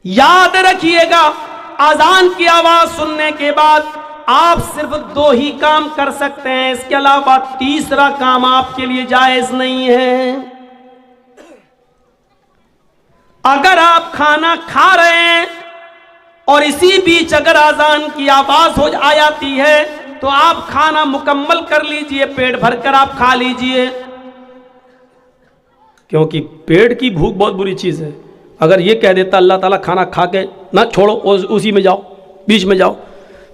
याद रखिएगा, अजान की आवाज सुनने के बाद आप सिर्फ 2 ही काम कर सकते हैं, इसके अलावा तीसरा काम आपके लिए जायज नहीं है। अगर आप खाना खा रहे हैं और इसी बीच अगर अजान की आवाज हो जाती है तो आप खाना मुकम्मल कर लीजिए, पेट भरकर आप खा लीजिए, क्योंकि पेट की भूख बहुत बुरी चीज है। अगर ये कह देता अल्लाह ताला खाना खा के ना छोड़ो, उसी में जाओ, बीच में जाओ,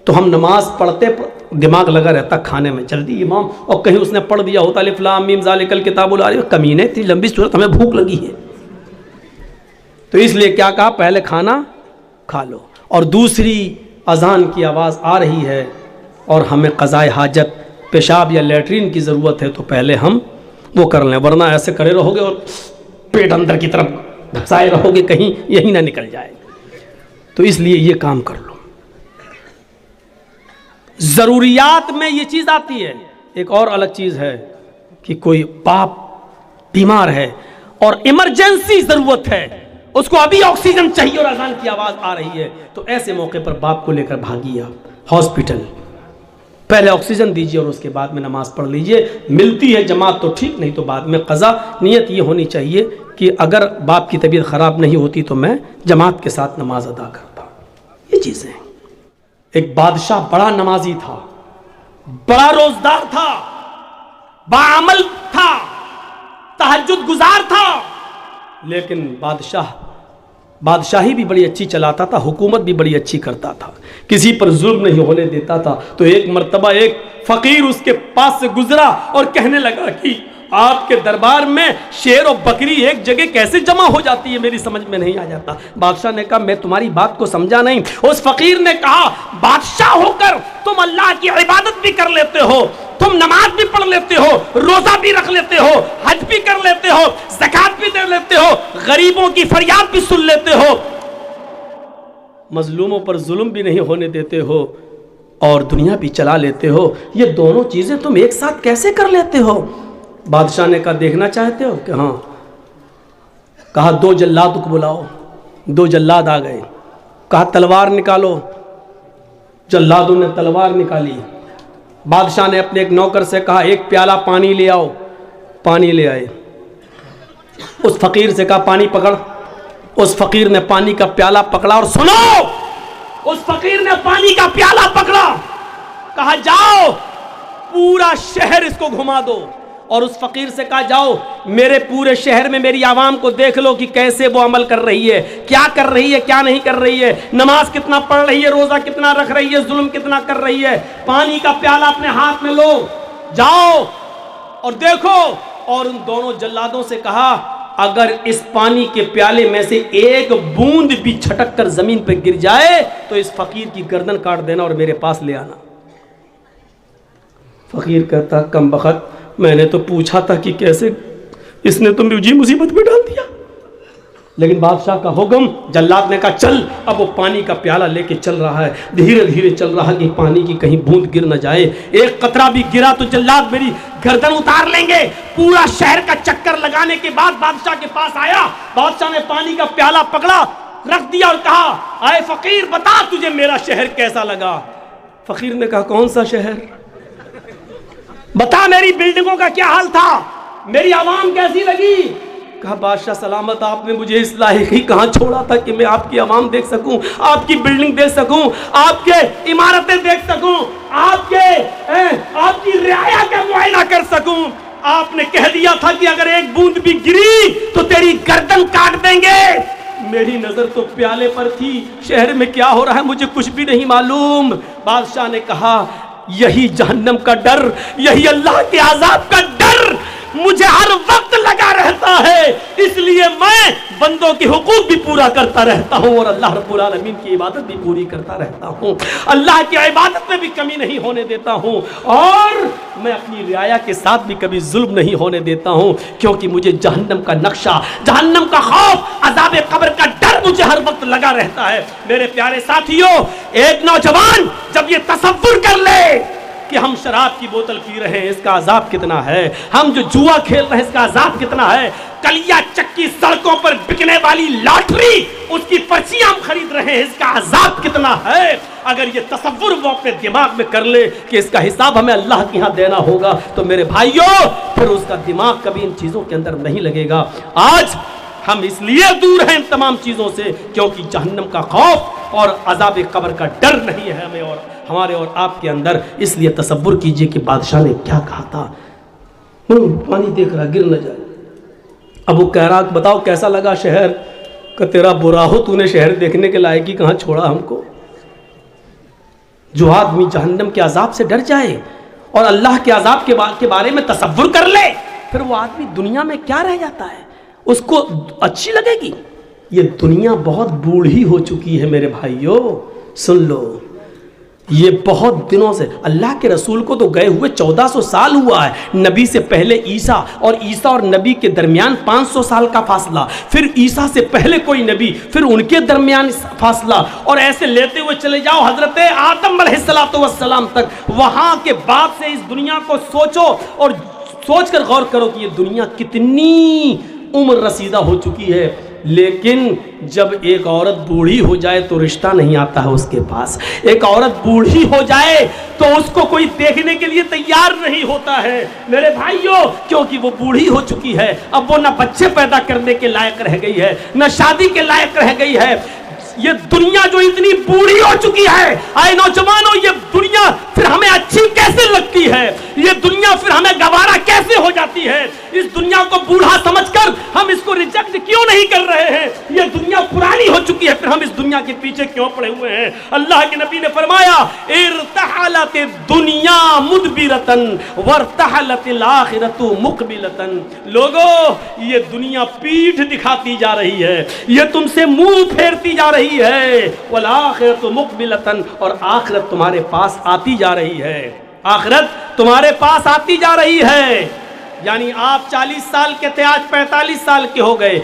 तो हम नमाज पढ़ते दिमाग लगा रहता खाने में, जल्दी इमाम, और कहीं उसने पढ़ दिया होता अलिफ लाम मीम ज़ालिकल किताबुल ला रैब, कमीने इतनी लंबी सूरत, हमें भूख लगी है। तो इसलिए क्या कहा, पहले खाना खा लो, और दूसरी अजान की आवाज़ आ रही है और हमें क़ज़ाए हाजत, पेशाब या लेटरिन की ज़रूरत है, तो पहले हम वो कर लें, वरना ऐसे करे रहोगे और पेट अंदर की तरफ धसाए रहोगे, कहीं यही ना निकल जाए। तो इसलिए ये काम कर लो। ज़रूरियात में ये चीज़ आती है। एक और अलग चीज़ है कि कोई बाप बीमार है और इमरजेंसी ज़रूरत है, उसको अभी ऑक्सीजन चाहिए और अजान की आवाज़ आ रही है, तो ऐसे मौके पर बाप को लेकर भागिए आप हॉस्पिटल, पहले ऑक्सीजन दीजिए और उसके बाद में नमाज पढ़ लीजिए। मिलती है जमात तो ठीक, नहीं तो बाद में क़ज़ा। नियत ये होनी चाहिए कि अगर बाप की तबीयत ख़राब नहीं होती तो मैं जमात के साथ नमाज अदा करता। ये चीज़ें। एक बादशाह बड़ा नमाजी था, बड़ा रोजदार था, बाअमल था, तहज्जुद गुजार था, लेकिन बादशाही भी बड़ी अच्छी चलाता था, हुकूमत भी बड़ी अच्छी करता था, किसी पर जुल्म नहीं होने देता था। तो एक मर्तबा एक फकीर उसके पास से गुजरा और कहने लगा कि आपके दरबार में शेर और बकरी एक जगह कैसे जमा हो जाती है, मेरी समझ में नहीं आ जाता। बादशाह ने कहा मैं तुम्हारी बात को समझा नहीं। उस फकीर ने कहा बादशाह होकर तुम अल्लाह की इबादत भी कर लेते हो, तुम नमाज भी पढ़ लेते हो, रोजा भी रख लेते हो, हज भी कर लेते हो, ज़कात भी दे लेते हो, गरीबों की फरियाद भी सुन लेते हो, मजलूमों पर जुल्म भी नहीं होने देते हो और दुनिया भी चला लेते हो, ये दोनों चीजें तुम एक साथ कैसे कर लेते हो? बादशाह ने कहा देखना चाहते हो कि हाँ। कहा 2 जल्लाद को बुलाओ। 2 जल्लाद आ गए। कहा तलवार निकालो। जल्लादों ने तलवार निकाली। बादशाह ने अपने एक नौकर से कहा एक प्याला पानी ले आओ। पानी ले आए। उस फकीर से कहा पानी पकड़। उस फकीर ने पानी का प्याला पकड़ा और सुनो, उस फकीर ने पानी का प्याला पकड़ा, कहा जाओ पूरा शहर इसको घुमा दो, और उस फकीर से कहा जाओ मेरे पूरे शहर में मेरी आवाम को देख लो कि कैसे वो अमल कर रही है, क्या कर रही है, क्या नहीं कर रही है, नमाज कितना पढ़ रही है, रोजा कितना रख रही है, जुल्म कितना कर रही है। पानी का प्याला अपने हाथ में लो, जाओ और देखो। और उन दोनों जल्लादों से कहा अगर इस पानी के प्याले में से एक बूंद भी छटक कर जमीन पर गिर जाए तो इस फकीर की गर्दन काट देना और मेरे पास ले आना। फकीर कहता कम बखत, मैंने तो पूछा था कि कैसे, इसने तो मुझे मुसीबत में डाल दिया। लेकिन बादशाह का हुक्म, जल्लाद ने कहा चल। अब वो पानी का प्याला लेके चल रहा है, धीरे धीरे चल रहा है कि पानी की कहीं बूंद गिर न जाए। एक कतरा भी गिरा तो जल्लाद मेरी गर्दन उतार लेंगे। पूरा शहर का चक्कर लगाने के बाद बादशाह के पास आया। बादशाह ने पानी का प्याला पकड़ा, रख दिया और कहा आए फकीर बता तुझे मेरा शहर कैसा लगा। फकीर ने कहा कौन सा शहर, बता मेरी बिल्डिंगों का क्या हाल था, मेरी आवाम कैसी लगी। कहा बादशाह सलामत, आपने मुझे इस लायक ही कहाँ छोड़ा था कि मैं आपकी आवाम देख सकूं, आपकी बिल्डिंग देख सकूं, आपके इमारतें देख सकूं, आपकी रियाया का मुआयना कर सकूं। आपने कह दिया था कि अगर एक बूंद भी गिरी तो तेरी गर्दन काट देंगे। मेरी नजर तो प्याले पर थी, शहर में क्या हो रहा है मुझे कुछ भी नहीं मालूम। बादशाह ने कहा यही जहन्नम का डर, यही अल्लाह के अज़ाब का डर मुझे हर वक्त लगा रहता है, इसलिए मैं बंदों के हुकूक भी पूरा करता रहता हूँ और अल्लाह रब्बुल आलमीन की इबादत भी पूरी करता रहता हूँ, अल्लाह की इबादत में भी कमी नहीं होने देता हूँ और मैं अपनी रियाया के साथ भी कभी जुल्म नहीं होने देता हूँ, क्योंकि मुझे जहन्नम का नक्शा, जहन्नम का खौफ, अज़ाब कब्र का डर मुझे हर वक्त लगा रहता है। मेरे प्यारे साथियों, एक नौजवान जब ये तसव्वुर कर ले कि हम शराब की बोतल पी रहे हैं, इसका अजाब कितना है। हम जो जुआ खेल रहे हैं, इसका अजाब कितना है। कलिया चक्की सड़कों पर बिकने वाली लॉटरी, उसकी पर्चियां हम खरीद रहे हैं, इसका अजाब कितना है। अगर ये तसव्वुर वो अपने दिमाग में कर ले कि इसका हिसाब हमें अल्लाह के यहाँ देना होगा, तो मेरे भाइयों फिर उसका दिमाग कभी इन चीजों के अंदर नहीं लगेगा। आज हम इसलिए दूर हैं इन तमाम चीजों से क्योंकि जहन्नम का खौफ और अजाब कब्र का डर नहीं है हमें और हमारे और आपके अंदर। इसलिए तसव्वुर कीजिए कि बादशाह ने क्या कहा था। पानी देख रहा, गिर न जाए। अब वो कह रहा, बताओ कैसा लगा शहर का, तेरा बुरा हो, तूने शहर देखने के लायक ही कहाँ छोड़ा हमको। जो आदमी जहन्नम के अजाब से डर जाए और अल्लाह के अजाब के बारे में तसव्वुर कर ले, फिर वो आदमी दुनिया में क्या रह जाता है, उसको अच्छी लगेगी। ये दुनिया बहुत बूढ़ी हो चुकी है मेरे भाइयों, सुन लो। ये बहुत दिनों से, अल्लाह के रसूल को तो गए हुए 1400 साल हुआ है। नबी से पहले ईसा और नबी के दरमियान 500 साल का फासला, फिर ईसा से पहले कोई नबी, फिर उनके दरमियान फासला, और ऐसे लेते हुए चले जाओ हजरत आदम अलैहिस्सलाम तक। वहां के बाद से इस दुनिया को सोचो और सोचकर गौर करो कि ये दुनिया कितनी उम्र रसीदा हो चुकी है। लेकिन जब एक औरत बूढ़ी हो जाए तो रिश्ता नहीं आता है उसके पास। एक औरत बूढ़ी हो जाए तो उसको कोई देखने के लिए तैयार नहीं होता है मेरे भाइयों, क्योंकि वो बूढ़ी हो चुकी है। अब वो ना बच्चे पैदा करने के लायक रह गई है, ना शादी के लायक रह गई है। ये दुनिया जो इतनी बूढ़ी हो चुकी है, आए नौजवानों, ये दुनिया फिर हमें अच्छी कैसे लगती है, ये दुनिया फिर हमें गवारा कैसे हो जाती है। इस दुनिया को बूढ़ा समझकर हम इसको रिजेक्ट क्यों नहीं कर रहे हैं। ये दुनिया पुरानी हो चुकी है, फिर हम इस दुनिया के पीछे क्यों पड़े हुए हैं। अल्लाह के नबी ने फरमाया, इरतहलत दुनिया मुदबिरतन वरतहलतिल आखिरतु मुकबिलतन। लोगों, ये दुनिया पीठ दिखाती जा रही है, ये तुमसे मुंह फेरती जा रही है। वल आखिरतु मुकबिलतन, और आखिरत तुम्हारे पास आती जा रही है। आखिरत तुम्हारे पास आती जा रही है। यानी आप 40 साल के थे, आज 45 साल के हो गए।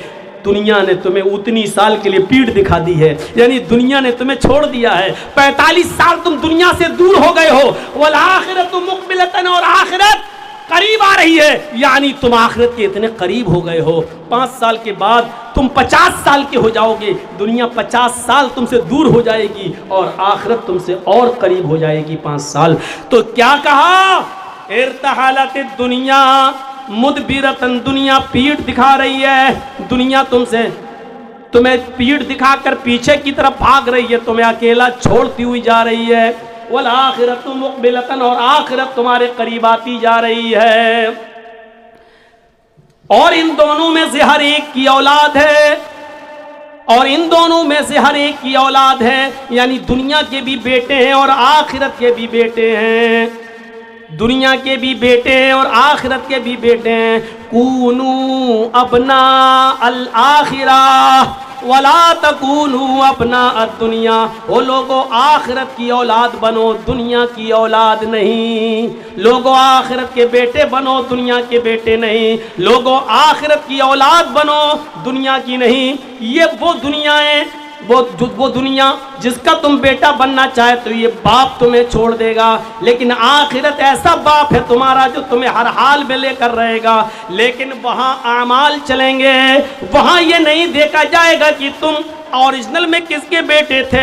दुनिया ने तुम्हें उतनी साल के लिए पीठ दिखा दी है, यानी दुनिया ने तुम्हें छोड़ दिया है। 45 साल तुम दुनिया से दूर हो गए हो। वल आखिरतु मुकबिलतन, और आखिरत करीब आ रही है, यानी तुम आखिरत के इतने करीब हो गए हो। 5 साल के बाद तुम 50 साल के हो जाओगे। दुनिया 50 साल तुमसे दूर हो जाएगी और आखिरत तुमसे और करीब हो जाएगी 5 साल। तो क्या कहा, इरतहलत दुनिया मुदबिरतन, दुनिया पीठ दिखा रही है। दुनिया तुम्हें पीठ दिखाकर पीछे की तरफ भाग रही है, तुम्हें अकेला छोड़ती हुई जा रही है। वल आखिरतु मुकबिलतन, और आखिरत तुम्हारे करीब आती जा रही है। और इन दोनों में से हर एक की औलाद है, और इन दोनों में से हर एक की औलाद है, यानी दुनिया के भी बेटे हैं और आखिरत के भी बेटे हैं। दुनिया के भी बेटे हैं और आखिरत के भी बेटे हैं। कूनू अपना अल आखिरा वला तकूनू अपना दुनिया। वो लोगों, आखिरत की औलाद बनो, दुनिया की औलाद नहीं। लोगों, आखिरत के बेटे बनो, दुनिया के बेटे नहीं। लोगों, आखिरत की औलाद बनो, दुनिया की नहीं। ये वो दुनियाएं, वो दुनिया जिसका तुम बेटा बनना चाहे तो ये बाप तुम्हें छोड़ देगा, लेकिन आखिरत ऐसा बाप है तुम्हारा जो तुम्हें हर हाल में लेकर रहेगा। लेकिन वहाँ आमाल चलेंगे, वहाँ ये नहीं देखा जाएगा कि तुम ओरिजिनल में किसके बेटे थे।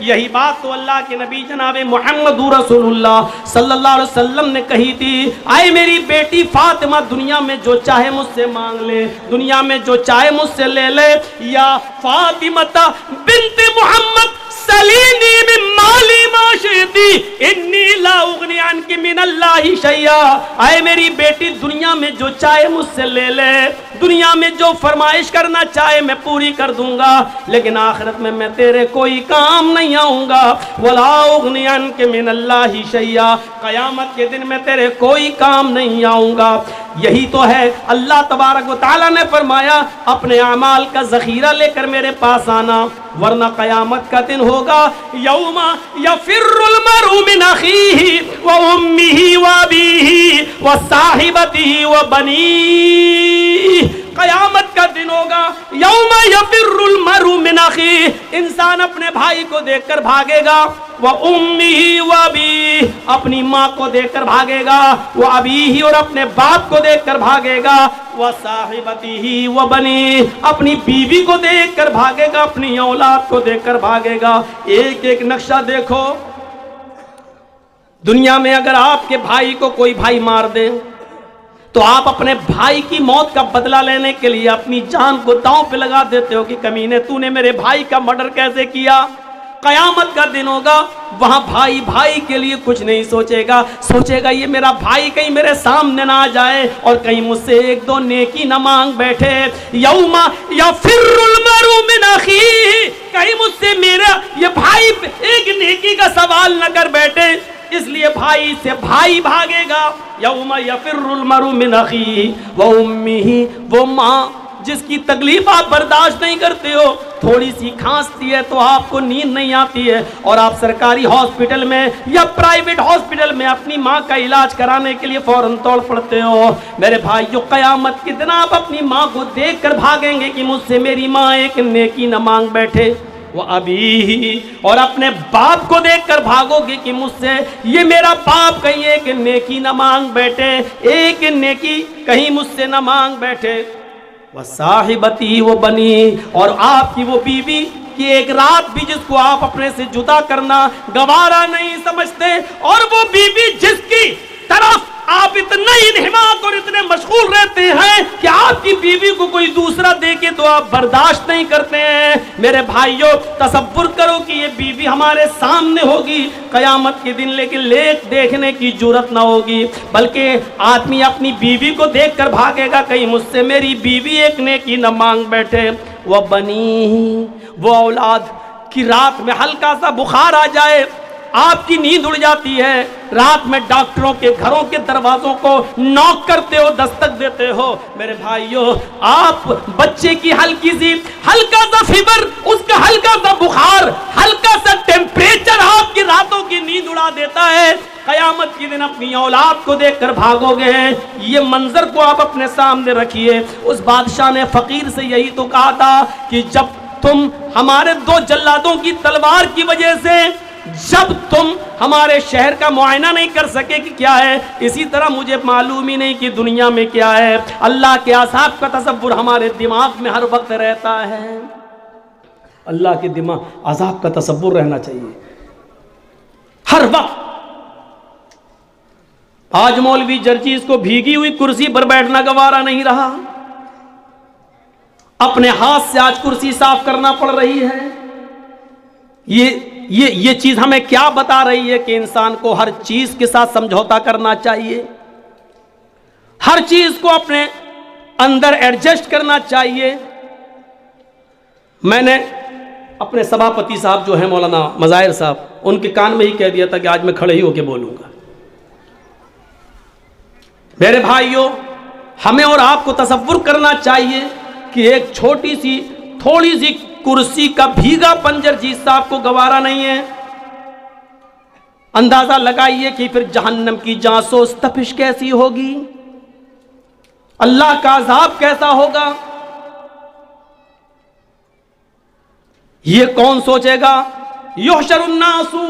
यही बात तो अल्लाह के नबी जनाब मोहम्मद रसूलुल्लाह सल्लल्लाहु अलैहि वसल्लम ने कही थी, आए मेरी बेटी फातिमा, दुनिया में जो चाहे मुझसे मांग ले, दुनिया में जो चाहे मुझसे ले ले। या फातिमता बिन्ते मोहम्मद सलीनी मिन माली मा शिती इन्नी ला उगनी अन्की मिनल्लाहि शैया। आए मेरी बेटी, दुनिया में जो चाहे मुझसे ले ले, दुनिया में जो फरमाइश करना चाहे मैं पूरी कर दूंगा, लेकिन आखिरत में मैं तेरे कोई काम नहीं आऊंगा। वला उगनी अन्की मिनल्लाहि शैया, कयामत के दिन में तेरे कोई काम नहीं आऊंगा। यही तो है, अल्लाह तबारक व तआला ने फरमाया, अपने अमाल का ज़ख़ीरा लेकर मेरे पास आना, वरना कयामत का दिन होगा यौमा यफिर्रुल मरउ मिन अखीही व उम्मिही व अबीही व साहिबतिही व बनीही। कयामत का का दिन होगा, यौमा यफिर्रुल मरउ मिन अखी, इंसान अपने भाई को देखकर भागेगा, व उम्मिही व अबी, अपनी माँ को देखकर भागेगा, वो अबीही, और अपने बाप को देखकर भागेगा, व साहिबतिही व बनी, अपनी बीवी को देखकर भागेगा, अपनी औलाद को देखकर भागेगा। एक एक नक्शा देखो। दुनिया में अगर आपके भाई को कोई भाई मार दे तो आप अपने भाई की मौत का बदला लेने के लिए अपनी जान को दांव पे लगा देते हो कि कमीने तूने मेरे भाई का मर्डर कैसे किया। कयामत का दिन होगा, वहां भाई भाई के लिए कुछ नहीं सोचेगा, सोचेगा ये मेरा भाई कहीं मेरे सामने ना आ जाए और कहीं मुझसे एक दो नेकी न मांग बैठे। यौमा यफिर्रुल मरउ मिन अखी, कहीं मुझसे मेरा ये भाई एक नेकी का सवाल न कर बैठे, इसलिए भाई से भाई भागेगा। यौमा यफिर्रुल मरउ मिन अखी व उम्मिही, वो माँ जिसकी तकलीफ आप बर्दाश्त नहीं करते हो, थोड़ी सी खांसती है तो आपको नींद नहीं आती है और आप सरकारी हॉस्पिटल में या प्राइवेट हॉस्पिटल में अपनी माँ का इलाज कराने के लिए फौरन दौड़ पड़ते हो। मेरे भाइयों, कयामत के दिन आप अपनी माँ को देख कर भागेंगे कि मुझसे मेरी माँ एक नेकी न मांग बैठे, वो अभी, और अपने बाप को देखकर भागोगे कि मुझसे ये मेरा बाप कहीं एक नेकी न मांग बैठे, एक नेकी कहीं मुझसे न मांग बैठे। वह साहिबती वो बनी, और आपकी वो बीवी कि एक रात भी जिसको आप अपने से जुदा करना गवारा नहीं समझते, और वो बीवी जिसकी तरफ आप इतने इन्हिमाक और इतने मशगूल रहते हैं कि आपकी बीवी को कोई दूसरा देके तो आप बर्दाश्त नहीं करते हैं। मेरे भाइयों, तसव्वुर करो कि ये बीवी हमारे सामने होगी कयामत के दिन, लेकिन लेख देखने की जुर्रत ना होगी, बल्कि आदमी अपनी बीवी को देखकर भागेगा, कहीं मुझसे मेरी बीवी एक नेकी न मांग बैठे। वह बनी, वो औलाद की रात में हल्का सा बुखार आ जाए, आपकी नींद उड़ जाती है, रात में डॉक्टरों के घरों के दरवाजों को नॉक करते हो, दस्तक देते हो। मेरे भाइयों, आप बच्चे की हल्का सा फीवर, उसका हल्का सा बुखार, हल्का सा टेम्परेचर आपकी रातों की नींद उड़ा देता है। कयामत के दिन अपनी औलाद को देखकर भागोगे। ये मंजर को आप अपने सामने रखिए। उस बादशाह ने फकीर से यही तो कहा था कि जब तुम हमारे दो जल्लादों की तलवार की वजह से जब तुम हमारे शहर का मुआयना नहीं कर सके कि क्या है, इसी तरह मुझे मालूम ही नहीं कि दुनिया में क्या है। अल्लाह के अज़ाब का तसव्वुर हमारे दिमाग में हर वक्त रहता है। अल्लाह के दिमाग अज़ाब का तसव्वुर रहना चाहिए हर वक्त। आज मौलवी जर्जीज को भीगी हुई कुर्सी पर बैठना गवारा नहीं रहा, अपने हाथ से आज कुर्सी साफ करना पड़ रही है। ये चीज हमें क्या बता रही है कि इंसान को हर चीज के साथ समझौता करना चाहिए, हर चीज को अपने अंदर एडजस्ट करना चाहिए। मैंने अपने सभापति साहब जो है मौलाना मज़ाहिर साहब, उनके कान में ही कह दिया था कि आज मैं खड़े ही होकर बोलूंगा। मेरे भाइयों, हमें और आपको तसव्वुर करना चाहिए कि एक छोटी सी थोड़ी सी कुर्सी का भीगा पंजर जी साहब को गवारा नहीं है। अंदाजा लगाइए कि फिर जहन्नम की जांसोस तपिश कैसी होगी, अल्लाह का अज़ाब कैसा होगा, ये कौन सोचेगा। युहशरुन्नासु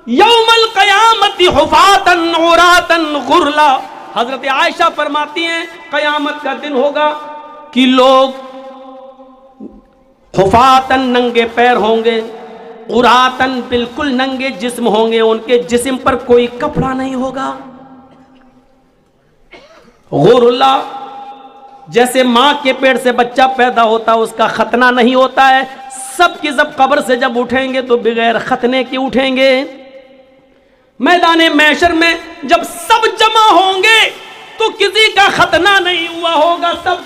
यौमल क़यामति हुफ़ातन उरातन गुरला। हजरत आयशा फरमाती हैं कयामत का दिन होगा कि लोग हुफातन नंगे पैर होंगे, उरातन बिल्कुल नंगे जिस्म होंगे, उनके जिस्म पर कोई कपड़ा नहीं होगा। गुरुल्ला, जैसे माँ के पेट से बच्चा पैदा होता उसका खतना नहीं होता है, सब की सब कब्र से जब उठेंगे तो बगैर खतने के उठेंगे। मैदाने मैशर में जब सब जमा होंगे तो किसी का खतना नहीं हुआ होगा, सब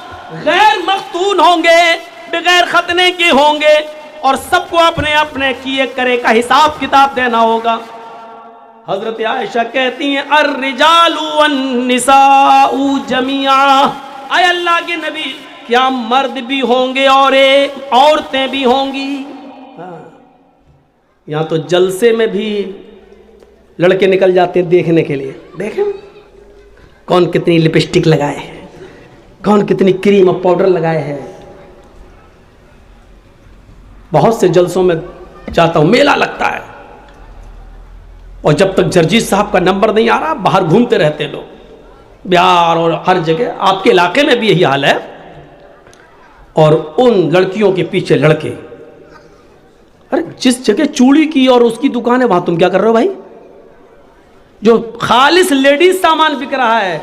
गैर मख्तून होंगे, बगैर खतने के होंगे, और सबको अपने अपने किए करे का हिसाब किताब देना होगा। हजरत आयशा कहती हैं अर्रिजालु वन्निसाउ जमीआ, आय अल्लाह के नबी, क्या मर्द भी होंगे और औरतें भी होंगी। यहाँ तो जलसे में भी लड़के निकल जाते हैं देखने के लिए, देखें कौन कितनी लिपस्टिक लगाए हैं, कौन कितनी क्रीम और पाउडर लगाए हैं। बहुत से जलसों में जाता हूं, मेला लगता है, और जब तक जर्जीत साहब का नंबर नहीं आ रहा बाहर घूमते रहते लोग, बिहार और हर जगह। आपके इलाके में भी यही हाल है। और उन लड़कियों के पीछे लड़के, अरे जिस जगह चूड़ी की और उसकी दुकान है वहां तुम क्या कर रहे हो भाई? जो खालिस लेडीज सामान बिक रहा है,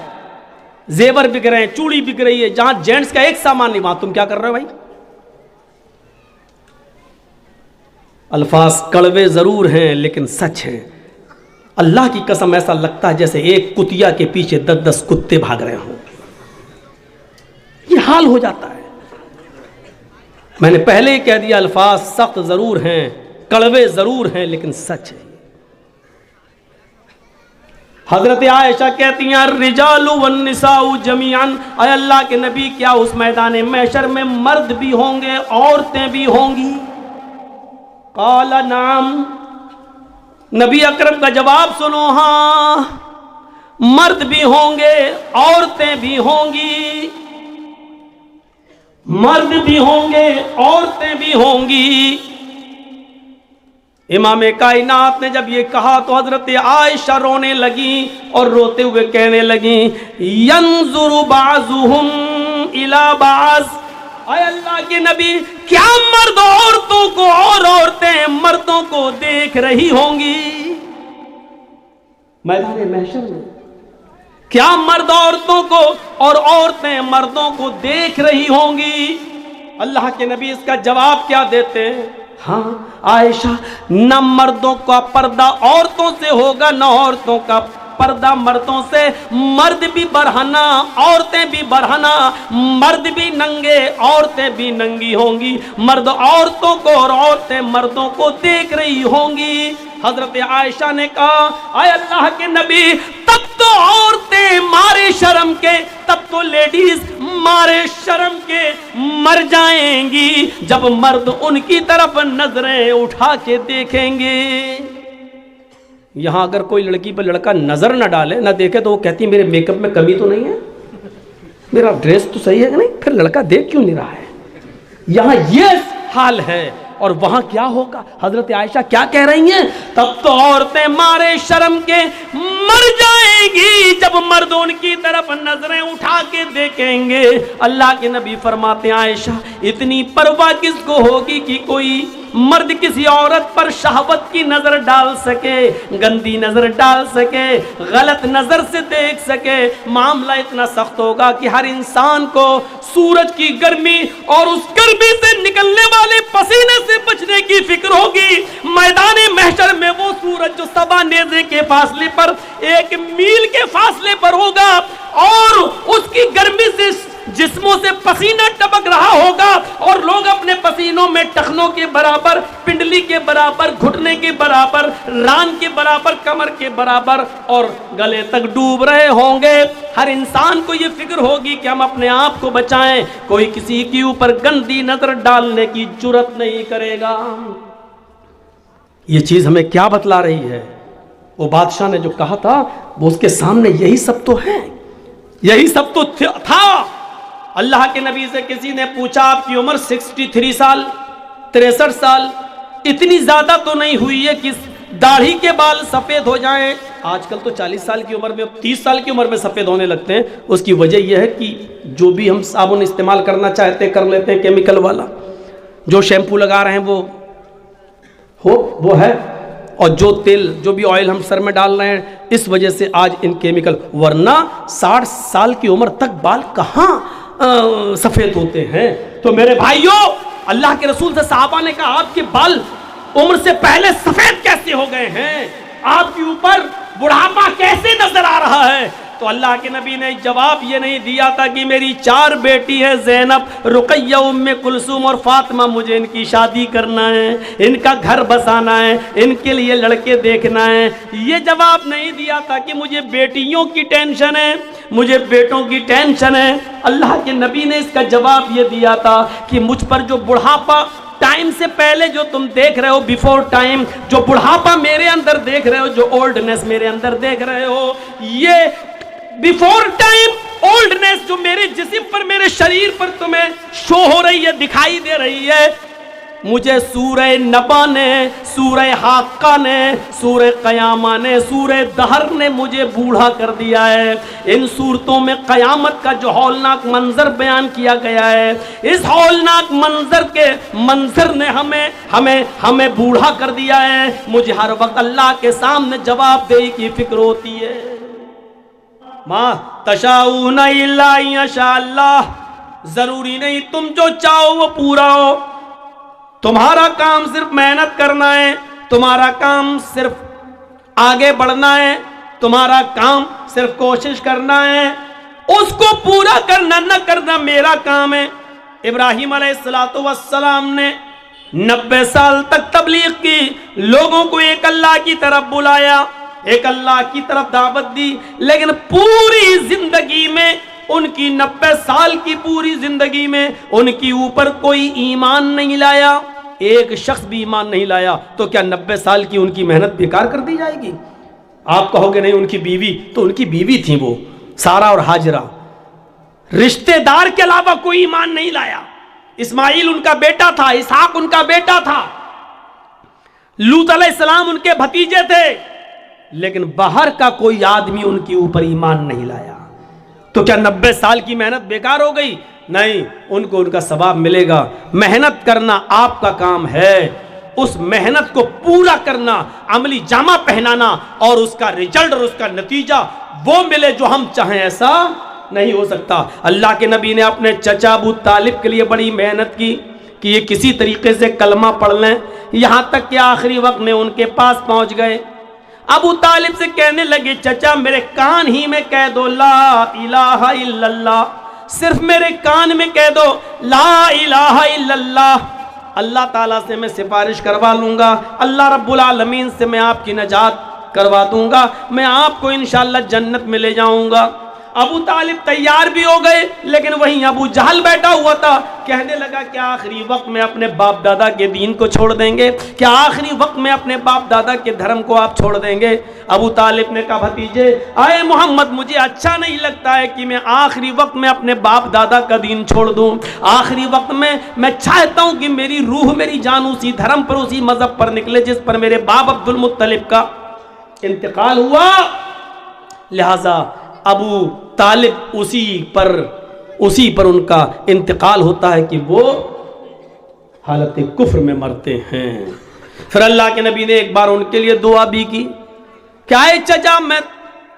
जेवर बिक रहे हैं, चूड़ी बिक रही है, जहां जेंट्स का एक सामान नहीं, वहां तुम क्या कर रहे हो भाई? अल्फाज कड़वे जरूर हैं लेकिन सच हैं। अल्लाह की कसम ऐसा लगता है जैसे एक कुतिया के पीछे 10-10 कुत्ते भाग रहे हों। ये हाल हो जाता है। मैंने पहले ही कह दिया, अल्फाज सख्त जरूर हैं, कड़वे जरूर हैं लेकिन सच है। हजरत आयशा कहती हैं, रिजालु वन निसाउ जमीअन, अय अल्लाह के नबी क्या उस मैदान महशर में मर्द भी होंगे औरतें भी होंगी? काला नाम, नबी अकरम का जवाब सुनो, हाँ मर्द भी होंगे औरतें भी होंगी, मर्द भी होंगे औरतें भी होंगी। इमाम कायनात ने जब ये कहा तो हजरत आयशा रोने लगी और रोते हुए कहने लगी, यंजुरु बाजुहुम इला बाज, अय अल्लाह के नबी क्या मर्द औरतों को और औरतें मर्दों को देख रही होंगी मैदान महशर में? क्या मर्द औरतों को और औरतें मर्दों को देख रही होंगी? अल्लाह के नबी इसका जवाब क्या देते हैं? हाँ आयशा, न मर्दों का पर्दा औरतों से होगा न औरतों का पर्दा मर्दों से। मर्द भी बरहना औरतें भी बरहना, मर्द भी नंगे औरतें भी नंगी होंगी, मर्द औरतों को और औरतें मर्दों को देख रही होंगी। हजरत आयशा ने कहा, आय अल्लाह के नबी तब तो औरतें मारे शर्म के, तब तो लेडीज मारे शर्म के मर जाएंगी जब मर्द उनकी तरफ नजरें उठा के देखेंगे। यहां अगर कोई लड़की पर लड़का नजर न डाले न देखे तो वो कहती है मेरे मेकअप में कमी तो नहीं है, मेरा ड्रेस तो सही है कि नहीं, फिर लड़का देख क्यों नहीं रहा है? यहां ये हाल है। और वहां क्या होगा? हजरत आयशा क्या कह रही हैं? तब तो औरतें मारे शर्म के मर जाएंगी जब मर्द उनकी तरफ नजरें उठा के देखेंगे। अल्लाह के नबी फरमाते हैं, आयशा इतनी परवाह किसको होगी कि कोई मर्द किसी औरत पर शहवत की नजर डाल सके, गंदी नजर डाल सके, गलत नजर से देख सके। मामला इतना सख्त होगा कि हर इंसान को सूरज की गर्मी और उस गर्मी से निकलने वाले पसीने से बचने की फिक्र होगी। मैदान महशर में वो सूरज जो सबा नेज़े के फासले पर 1 मील के फासले पर होगा और उसकी गर्मी से जिस्मों से पसीना टपक रहा होगा और लोग अपने पसीनों में टखनों के बराबर, पिंडली के बराबर, घुटने के बराबर, रान के बराबर, कमर के बराबर और गले तक डूब रहे होंगे। हर इंसान को ये फिक्र होगी कि हम अपने आप को बचाएं, कोई किसी के ऊपर गंदी नजर डालने की जुर्रत नहीं करेगा। ये चीज हमें क्या बतला रही है? वो बादशाह ने जो कहा था वो उसके सामने यही सब तो है, यही सब तो था। अल्लाह के नबी से किसी ने पूछा आपकी उम्र 63 साल 63 साल, इतनी ज्यादा तो नहीं हुई है कि दाढ़ी के बाल सफेद हो जाएं? आजकल तो 40 साल की उम्र में, 30 साल की उम्र में सफेद होने लगते हैं। उसकी वजह यह है कि जो भी हम साबुन इस्तेमाल करना चाहते कर लेते हैं केमिकल वाला, जो शैम्पू लगा रहे हैं वो है, और जो तेल जो भी ऑयल हम सर में डाल रहे हैं इस वजह से आज इन केमिकल, वरना 60 साल की उम्र तक बाल कहाँ सफेद होते हैं। तो मेरे भाइयों, अल्लाह के रसूल से साहबा ने कहा आपके बाल उम्र से पहले सफेद कैसे हो गए हैं, आपके ऊपर बुढ़ापा कैसे नजर आ रहा है? तो अल्लाह के नबी ने जवाब ये नहीं दिया था कि मेरी 4 बेटी है, ज़ैनब, रुक़ैया, उम्मे कुलसूम और फातिमा, मुझे इनकी शादी करना है, इनका घर बसाना है, इनके लिए लड़के देखना है। ये जवाब नहीं दिया था कि मुझे बेटियों की टेंशन है, मुझे बेटों की टेंशन है। अल्लाह के नबी ने इसका जवाब ये दिया था कि मुझ पर जो बुढ़ापा टाइम से पहले जो तुम देख रहे हो, बिफोर टाइम, जो बुढ़ापा मेरे अंदर देख रहे हो, जो ओल्डनेस मेरे अंदर देख रहे हो, ये बिफोर टाइम ओल्डनेस जो मेरे जिस्म पर, मेरे शरीर पर तुम्हें शो हो रही है, दिखाई दे रही है, मुझे सूरह नबा ने, सूरह हाक्का ने, सूरह कयामा ने, सूरह दहर ने मुझे बूढ़ा कर दिया है। इन सूरतों में कयामत का जो हौलनाक मंजर बयान किया गया है, इस हौलनाक मंजर ने हमें बूढ़ा कर दिया है। मुझे हर वक्त अल्लाह के सामने जवाबदेही की फिक्र होती है। मा तशाऊना इल्ला इंशाअल्लाह, जरूरी नहीं तुम जो चाहो वो पूरा हो। तुम्हारा काम सिर्फ मेहनत करना है, तुम्हारा काम सिर्फ आगे बढ़ना है, तुम्हारा काम सिर्फ कोशिश करना है, उसको पूरा करना न करना मेरा काम है। इब्राहिम अलैहिस्सलातु वस्सलाम ने 90 साल तक तबलीग की, लोगों को एक अल्लाह की तरफ बुलाया, एक अल्लाह की तरफ दावत दी, लेकिन पूरी जिंदगी में, उनकी 90 साल की पूरी जिंदगी में उनकी ऊपर कोई ईमान नहीं लाया, एक शख्स भी ईमान नहीं लाया। तो क्या 90 साल की उनकी मेहनत बेकार कर दी जाएगी? आप कहोगे नहीं उनकी बीवी, तो उनकी बीवी थी वो सारा और हाजरा, रिश्तेदार के अलावा कोई ईमान नहीं लाया। इस्माइल उनका बेटा था, इसहाक उनका बेटा था, लूत अलैहिस्सलाम उनके भतीजे थे, लेकिन बाहर का कोई आदमी उनके ऊपर ईमान नहीं लाया। तो क्या 90 साल की मेहनत बेकार हो गई? नहीं, उनको उनका सवाब मिलेगा। मेहनत करना आपका काम है, उस मेहनत को पूरा करना, अमली जामा पहनाना और उसका रिजल्ट और उसका नतीजा वो मिले जो हम चाहें, ऐसा नहीं हो सकता। अल्लाह के नबी ने अपने चचा अबू तालिब के लिए बड़ी मेहनत की कि ये किसी तरीके से कलमा पढ़ लें, यहां तक कि आखिरी वक्त में उनके पास पहुंच गए। अबू तालिब से कहने लगे, चचा मेरे कान ही में कह दो ला इलाहा इल्लल्लाह, सिर्फ मेरे कान में कह दो ला इलाहा इल्लल्लाह, अल्लाह ताला से मैं सिफारिश करवा लूंगा, अल्लाह रब्बुल आलमीन से मैं आपकी नजात करवा दूंगा, मैं आपको इंशाअल्लाह जन्नत में ले जाऊंगा। अबू तालिब तैयार भी हो गए, लेकिन वहीं अबू जहल बैठा हुआ था, कहने लगा क्या आखिरी वक्त में अपने बाप दादा के दीन को छोड़ देंगे? क्या आखिरी वक्त में अपने बाप दादा के धर्म को आप छोड़ देंगे? अबू तालिब ने कहा, भतीजे आए मोहम्मद, मुझे अच्छा नहीं लगता है कि मैं आखिरी वक्त में अपने बाप दादा का दीन छोड़ दूं। आखिरी वक्त में मैं चाहता हूं कि मेरी रूह, मेरी जान उसी धर्म पर, उसी मजहब पर निकले जिस पर मेरे बाप अब्दुल मुत्तलिब का इंतकाल हुआ। लिहाजा अबू तालिब उसी पर उनका इंतकाल होता है कि वो हालत कुफ्र में मरते हैं। फिर अल्लाह के नबी ने एक बार उनके लिए दुआ भी की, क्या है चचा, मैं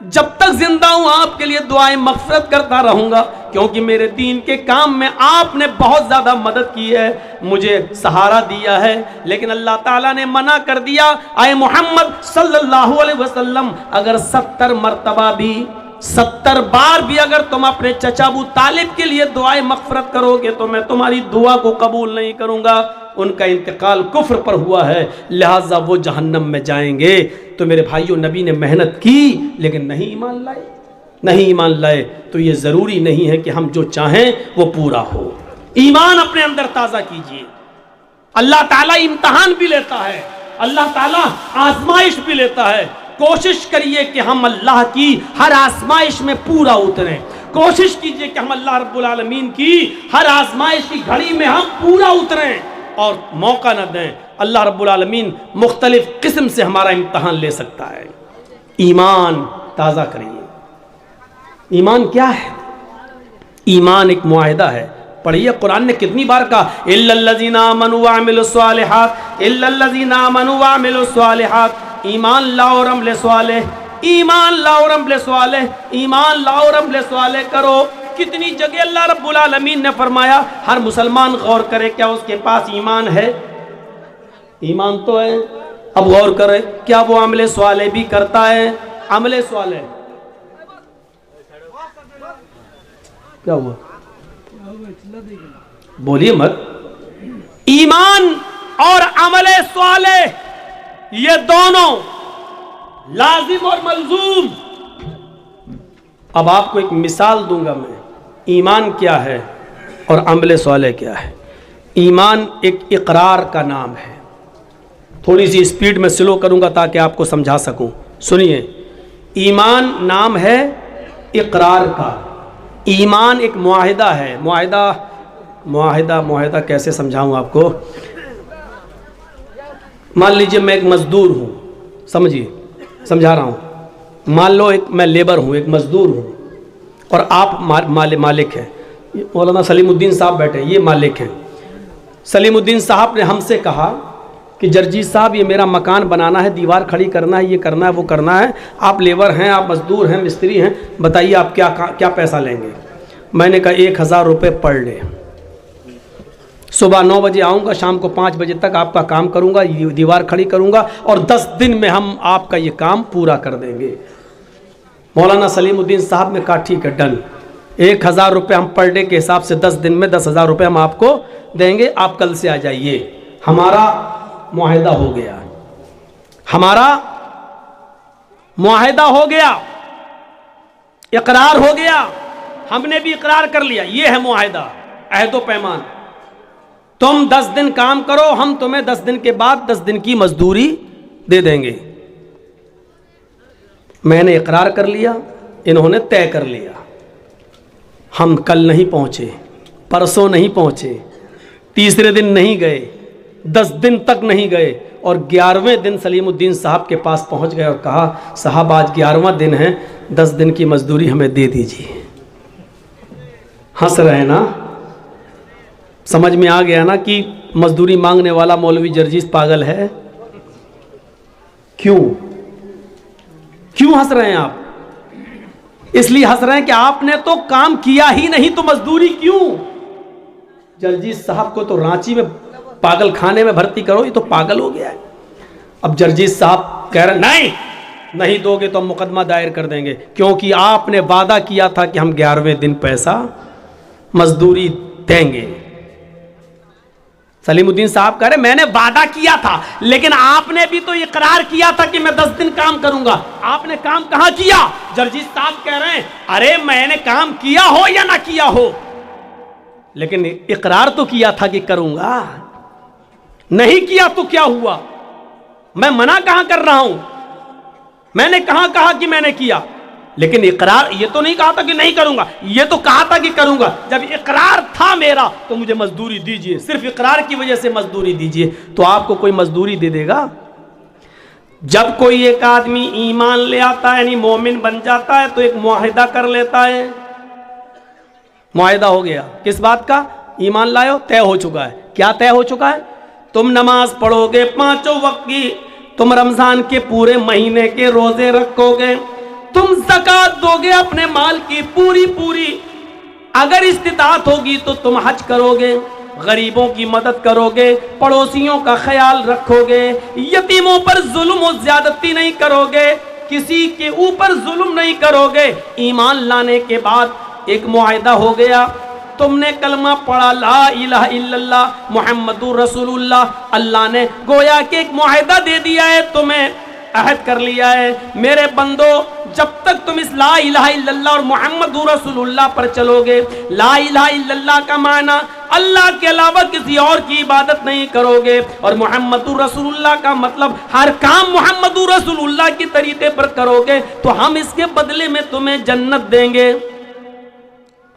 जब तक जिंदा हूं आपके लिए दुआएं मगफिरत करता रहूंगा, क्योंकि मेरे दीन के काम में आपने बहुत ज्यादा मदद की है, मुझे सहारा दिया है। लेकिन अल्लाह ताला ने मना कर दिया, आए मोहम्मद सल्लल्लाहु अलैहि वसल्लम, अगर 70 मरतबा भी, 70 बार भी अगर तुम अपने चचा अबू तालिब के लिए दुआएं मगफिरत करोगे तो मैं तुम्हारी दुआ को कबूल नहीं करूंगा। उनका इंतकाल कुफ्र पर हुआ है, लिहाजा वो जहन्नम में जाएंगे। तो मेरे भाइयों, नबी ने मेहनत की लेकिन नहीं ईमान लाए, तो ये ज़रूरी नहीं है कि हम जो चाहें वो पूरा हो। ईमान अपने अंदर ताज़ा कीजिए। अल्लाह ताला इम्तहान भी लेता है, अल्लाह ताला आजमाइश भी लेता है। कोशिश करिए कि हम अल्लाह की हर आजमाइश में पूरा उतरें। कोशिश कीजिए कि हम अल्लाह रब्बुल आलमीन की हर आजमाइश की घड़ी में हम पूरा उतरें और मौका न दें। अल्लाह रब्बुल आलमीन मुख्तलिफ किस्म से हमारा इम्तहान ले सकता है। ईमान ताज़ा करिए। ईमान क्या है? ईमान एक मुआहिदा है। पढ़िए, कुरान ने कितनी बार कहा, इल्लल्लज़ीना आमनू व अमिलुस्सालिहात, इल्लल्लज़ीना आमनू व अमिलुस्सालिहात, ईमान लाओ और अमल स्वालेह, ईमान लाओ और अमल स्वालेह, ईमान लाओ और अमल स्वालेह करो। कितनी जगह अल्लाह रब्बुल आलमीन ने फरमाया। हर मुसलमान गौर करे, क्या उसके पास ईमान है? ईमान तो है। अब गौर करे, क्या वो अमल स्वालेह भी करता है? अमल स्वालेह क्या हुआ? बोलिए मत। ईमान और अमल स्वालेह ये दोनों लाजिम और मलजूम। अब आपको एक मिसाल दूंगा मैं, ईमान क्या है और अमल स्वालेह क्या है। ईमान एक इकरार का नाम है। थोड़ी सी स्पीड में स्लो करूंगा ताकि आपको समझा सकूं। सुनिए, ईमान नाम है इकरार का। ईमान एक मुआहिदा है। मुआहिदा कैसे समझाऊं आपको। मान लीजिए मैं एक मजदूर हूं, समझिए, समझा रहा हूं। मान लो मैं लेबर हूं, एक मजदूर हूं, और आप मालिक हैं। मौलाना सलीमुद्दीन साहब बैठे, ये मालिक हैं। सलीमुद्दीन साहब ने हमसे कहा कि जर्जी साहब ये मेरा मकान बनाना है, दीवार खड़ी करना है, ये करना है, वो करना है। आप लेबर हैं, आप मजदूर हैं, मिस्त्री हैं, बताइए आप क्या पैसा लेंगे। मैंने कहा 1000 रुपये पर डे। सुबह 9 बजे आऊँगा, शाम को 5 बजे तक आपका काम करूँगा, दीवार खड़ी करूँगा, और 10 दिन में हम आपका ये काम पूरा कर देंगे। मौलाना सलीमुद्दीन साहब ने कहा ठीक है, डन। 1000 रुपये हम पर डे के हिसाब से 10 दिन में 10,000 रुपये हम आपको देंगे, आप कल से आ जाइए। हमारा मुआहिदा हो गया, हमारा मुआहिदा हो गया, इकरार हो गया, हमने भी इकरार कर लिया। ये है मुआहिदा, अहदो पैमान। तुम 10 दिन काम करो, हम तुम्हें 10 दिन के बाद 10 दिन की मजदूरी दे देंगे। मैंने इकरार कर लिया, इन्होंने तय कर लिया। हम कल नहीं पहुंचे, परसों नहीं पहुंचे, तीसरे दिन नहीं गए, 10 दिन तक नहीं गए, और 11वें दिन सलीमुद्दीन साहब के पास पहुंच गए और कहा साहब आज 11वां दिन है, 10 दिन की मजदूरी हमें दे दीजिए। हंस रहे ना, समझ में आ गया ना कि मजदूरी मांगने वाला मौलवी जर्जीस पागल है। क्यों हंस रहे हैं आप? इसलिए हंस रहे हैं कि आपने तो काम किया ही नहीं, तो मजदूरी क्यों? जर्जीस साहब को तो रांची में पागल खाने में भर्ती करो, ये तो पागल हो गया है। अब जर्जीस साहब कह रहे नहीं दोगे तो हम मुकदमा दायर कर देंगे, क्योंकि आपने वादा किया था कि हम 11वें दिन पैसा मजदूरी देंगे। सलीमुद्दीन साहब कह रहे मैंने वादा किया था, लेकिन आपने भी तो इकरार किया था कि मैं 10 दिन काम करूंगा। आपने काम कहां किया? जर्जीस साहब कह रहे हैं अरे मैंने काम किया हो या ना किया हो, लेकिन इकरार तो किया था कि करूंगा। नहीं किया तो क्या हुआ? मैं मना कहां कर रहा हूं? मैंने कहां कहा कि मैंने किया? लेकिन इकरार ये तो नहीं कहा था कि नहीं करूंगा, ये तो कहा था कि करूंगा। जब इकरार था मेरा तो मुझे मजदूरी दीजिए, सिर्फ इकरार की वजह से मजदूरी दीजिए। तो आपको कोई मजदूरी दे देगा? जब कोई एक आदमी ईमान ले आता है, यानी मोमिन बन जाता है, तो एक मुआहिदा कर लेता है। मुआहिदा हो गया किस बात का? ईमान लायो, तय हो चुका है। क्या तय हो चुका है? तुम नमाज पढ़ोगे 5 वक्त की, तुम रमजान के पूरे महीने के रोजे रखोगे, तुम ज़कात दोगे अपने माल की पूरी, अगर इस्तिताअत होगी तो तुम हज करोगे, गरीबों की मदद करोगे, पड़ोसियों का ख्याल रखोगे, यतीमों पर जुल्म और ज्यादती नहीं करोगे, किसी के ऊपर जुल्म नहीं करोगे। ईमान लाने के बाद एक मुआहिदा हो गया। तुमने कलमा पढ़ा ला इलाहा इल्लल्लाह मुहम्मदुर रसूलुल्लाह, अल्लाह ने गोया के एक मुआहिदा दे दिया है, तुम्हें अहद कर लिया है मेरे बंदो, जब तक तुम इस ला इलाहा इल्लल्लाह और मुहम्मदुर रसूलुल्लाह पर चलोगे। ला इलाहा इल्लल्लाह का माना अल्लाह के अलावा किसी और की इबादत नहीं करोगे, और मुहम्मदुर रसूलुल्लाह का मतलब हर काम मुहम्मदुर रसूलुल्लाह की तरीके पर करोगे, तो हम इसके बदले में तुम्हें जन्नत देंगे।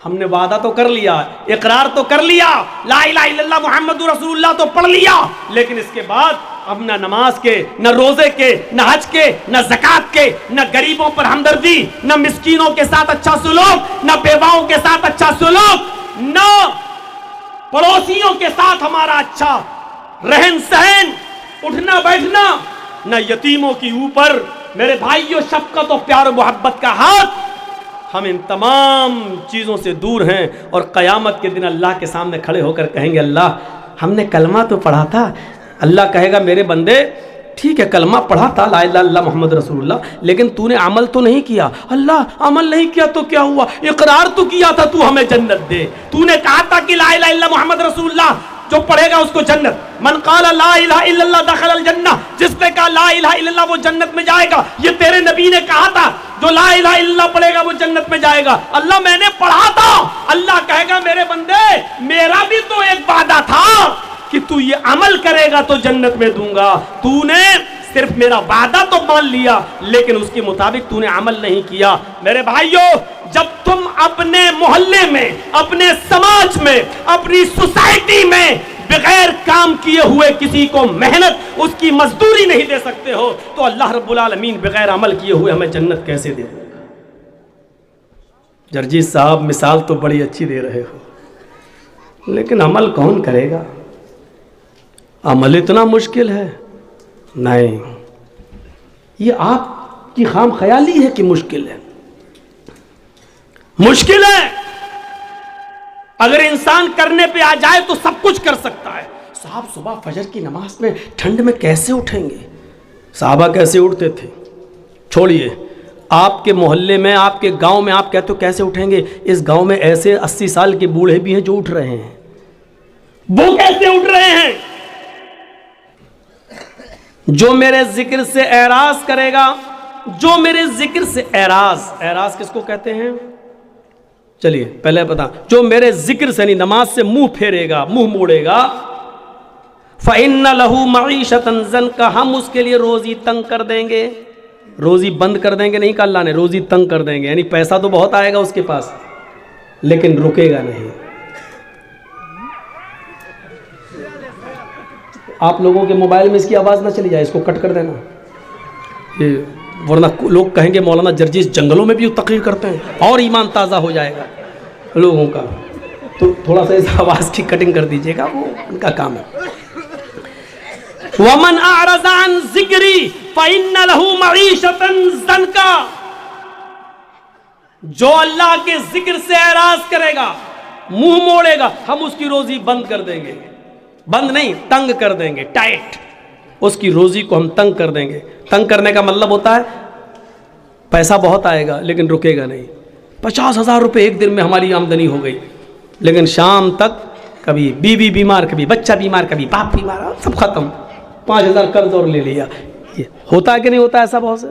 हमने वादा तो कर लिया, इकरार तो कर लिया, ला इलाहा इल्लल्लाह मुहम्मदुर रसूलुल्लाह तो पढ़ लिया, लेकिन इसके बाद अब न नमाज के, न रोजे के, न हज के, न ज़कात के, न गरीबों पर हमदर्दी, न मिस्कीनों के साथ अच्छा सुलूक, न बेवाओं के साथ अच्छा सुलूक, न पड़ोसियों के साथ हमारा अच्छा रहन सहन, उठना बैठना, न यतीमों के ऊपर मेरे भाइयों शफकत और प्यार मोहब्बत का हाथ। हम इन तमाम चीज़ों से दूर हैं, और क़यामत के दिन अल्लाह के सामने खड़े होकर कहेंगे अल्लाह हमने कलमा तो पढ़ा था। अल्लाह कहेगा मेरे बंदे ठीक है कलमा पढ़ा था ला इलाहा इल्लल्लाह मुहम्मद रसूलुल्लाह, लेकिन तूने अमल तो नहीं किया। अल्लाह अमल नहीं किया तो क्या हुआ? इकरार तो किया था तू हमें जन्नत दे, तूने कहा था कि ला इलाहा इल्लल्लाह मुहम्मद रसूलुल्लाह जो पढ़ेगा उसको जन्नत। मन क़ाला ला इलाहा इल्लल्लाह दखलल जन्नह, जिसने कहा ला इलाहा इल्लल्लाह वो जन्नत में जाएगा। ये तेरे नबी ने कहा था जो ला इलाहा इल्लल्लाह पढ़ेगा वो जन्नत में जाएगा। अल्लाह मैंने पढ़ा था। अल्लाह कहेगा मेरे बंदे मेरा भी तो एक वादा था कि तू ये अमल करेगा तो जन्नत में दूंगा। तूने सिर्फ मेरा वादा तो मान लिया, लेकिन उसके मुताबिक तूने अमल नहीं किया। मेरे भाइयों, जब तुम अपने मोहल्ले में, अपने समाज में, अपनी सोसाइटी में बगैर काम किए हुए किसी को मेहनत, उसकी मजदूरी नहीं दे सकते हो, तो अल्लाह रब्बुल आलमीन बगैर अमल किए हुए हमें जन्नत कैसे दे देगा? जर्जी साहब मिसाल तो बड़ी अच्छी दे रहे हो, लेकिन अमल कौन करेगा? अमल इतना मुश्किल है? नहीं, ये आपकी खाम ख्याली है कि मुश्किल है। मुश्किल है। अगर इंसान करने पे आ जाए तो सब कुछ कर सकता है। साहब सुबह फजर की नमाज में ठंड में कैसे उठेंगे? साहबा कैसे उठते थे? छोड़िए, आपके मोहल्ले में, आपके गांव में आप कहते हो कैसे उठेंगे? इस गांव में ऐसे 80 साल के बूढ़े भी हैं जो उठ रहे हैं। वो कैसे उठ रहे हैं? जो मेरे जिक्र से एराज करेगा, जो मेरे जिक्र से एराज किसको कहते हैं? चलिए पहले बता। जो मेरे जिक्र से, नहीं नमाज से मुंह फेरेगा, मुंह मोड़ेगा, फ़इन्न लहू मईशतन ज़न्का, हम उसके लिए रोजी तंग कर देंगे। रोजी बंद कर देंगे नहीं कहा अल्लाह ने, रोजी तंग कर देंगे। यानी पैसा तो बहुत आएगा उसके पास, लेकिन रुकेगा नहीं। आप लोगों के मोबाइल में इसकी आवाज़ ना चली जाए, इसको कट कर देना, ये वरना लोग कहेंगे मौलाना जर्जीस जंगलों में भी तकरीर करते हैं, और ईमान ताज़ा हो जाएगा लोगों का। तो थोड़ा सा इस आवाज़ की कटिंग कर दीजिएगा, वो उनका काम है। वमन अअरज़ा अन ज़िक्री फ़इन्न लहू मईशतन ज़न्का, जो अल्लाह के जिक्र से एराज करेगा, मुंह मोड़ेगा, हम उसकी रोजी बंद कर देंगे। बंद नहीं, तंग कर देंगे, टाइट। उसकी रोजी को हम तंग कर देंगे। तंग करने का मतलब होता है पैसा बहुत आएगा लेकिन रुकेगा नहीं। 50,000 रुपये एक दिन में हमारी आमदनी हो गई, लेकिन शाम तक कभी बीवी बीमार, कभी बच्चा बीमार, कभी बाप बीमार, सब खत्म। 5,000 कर्ज और ले लिया। ये होता है कि नहीं होता ऐसा? बहुत से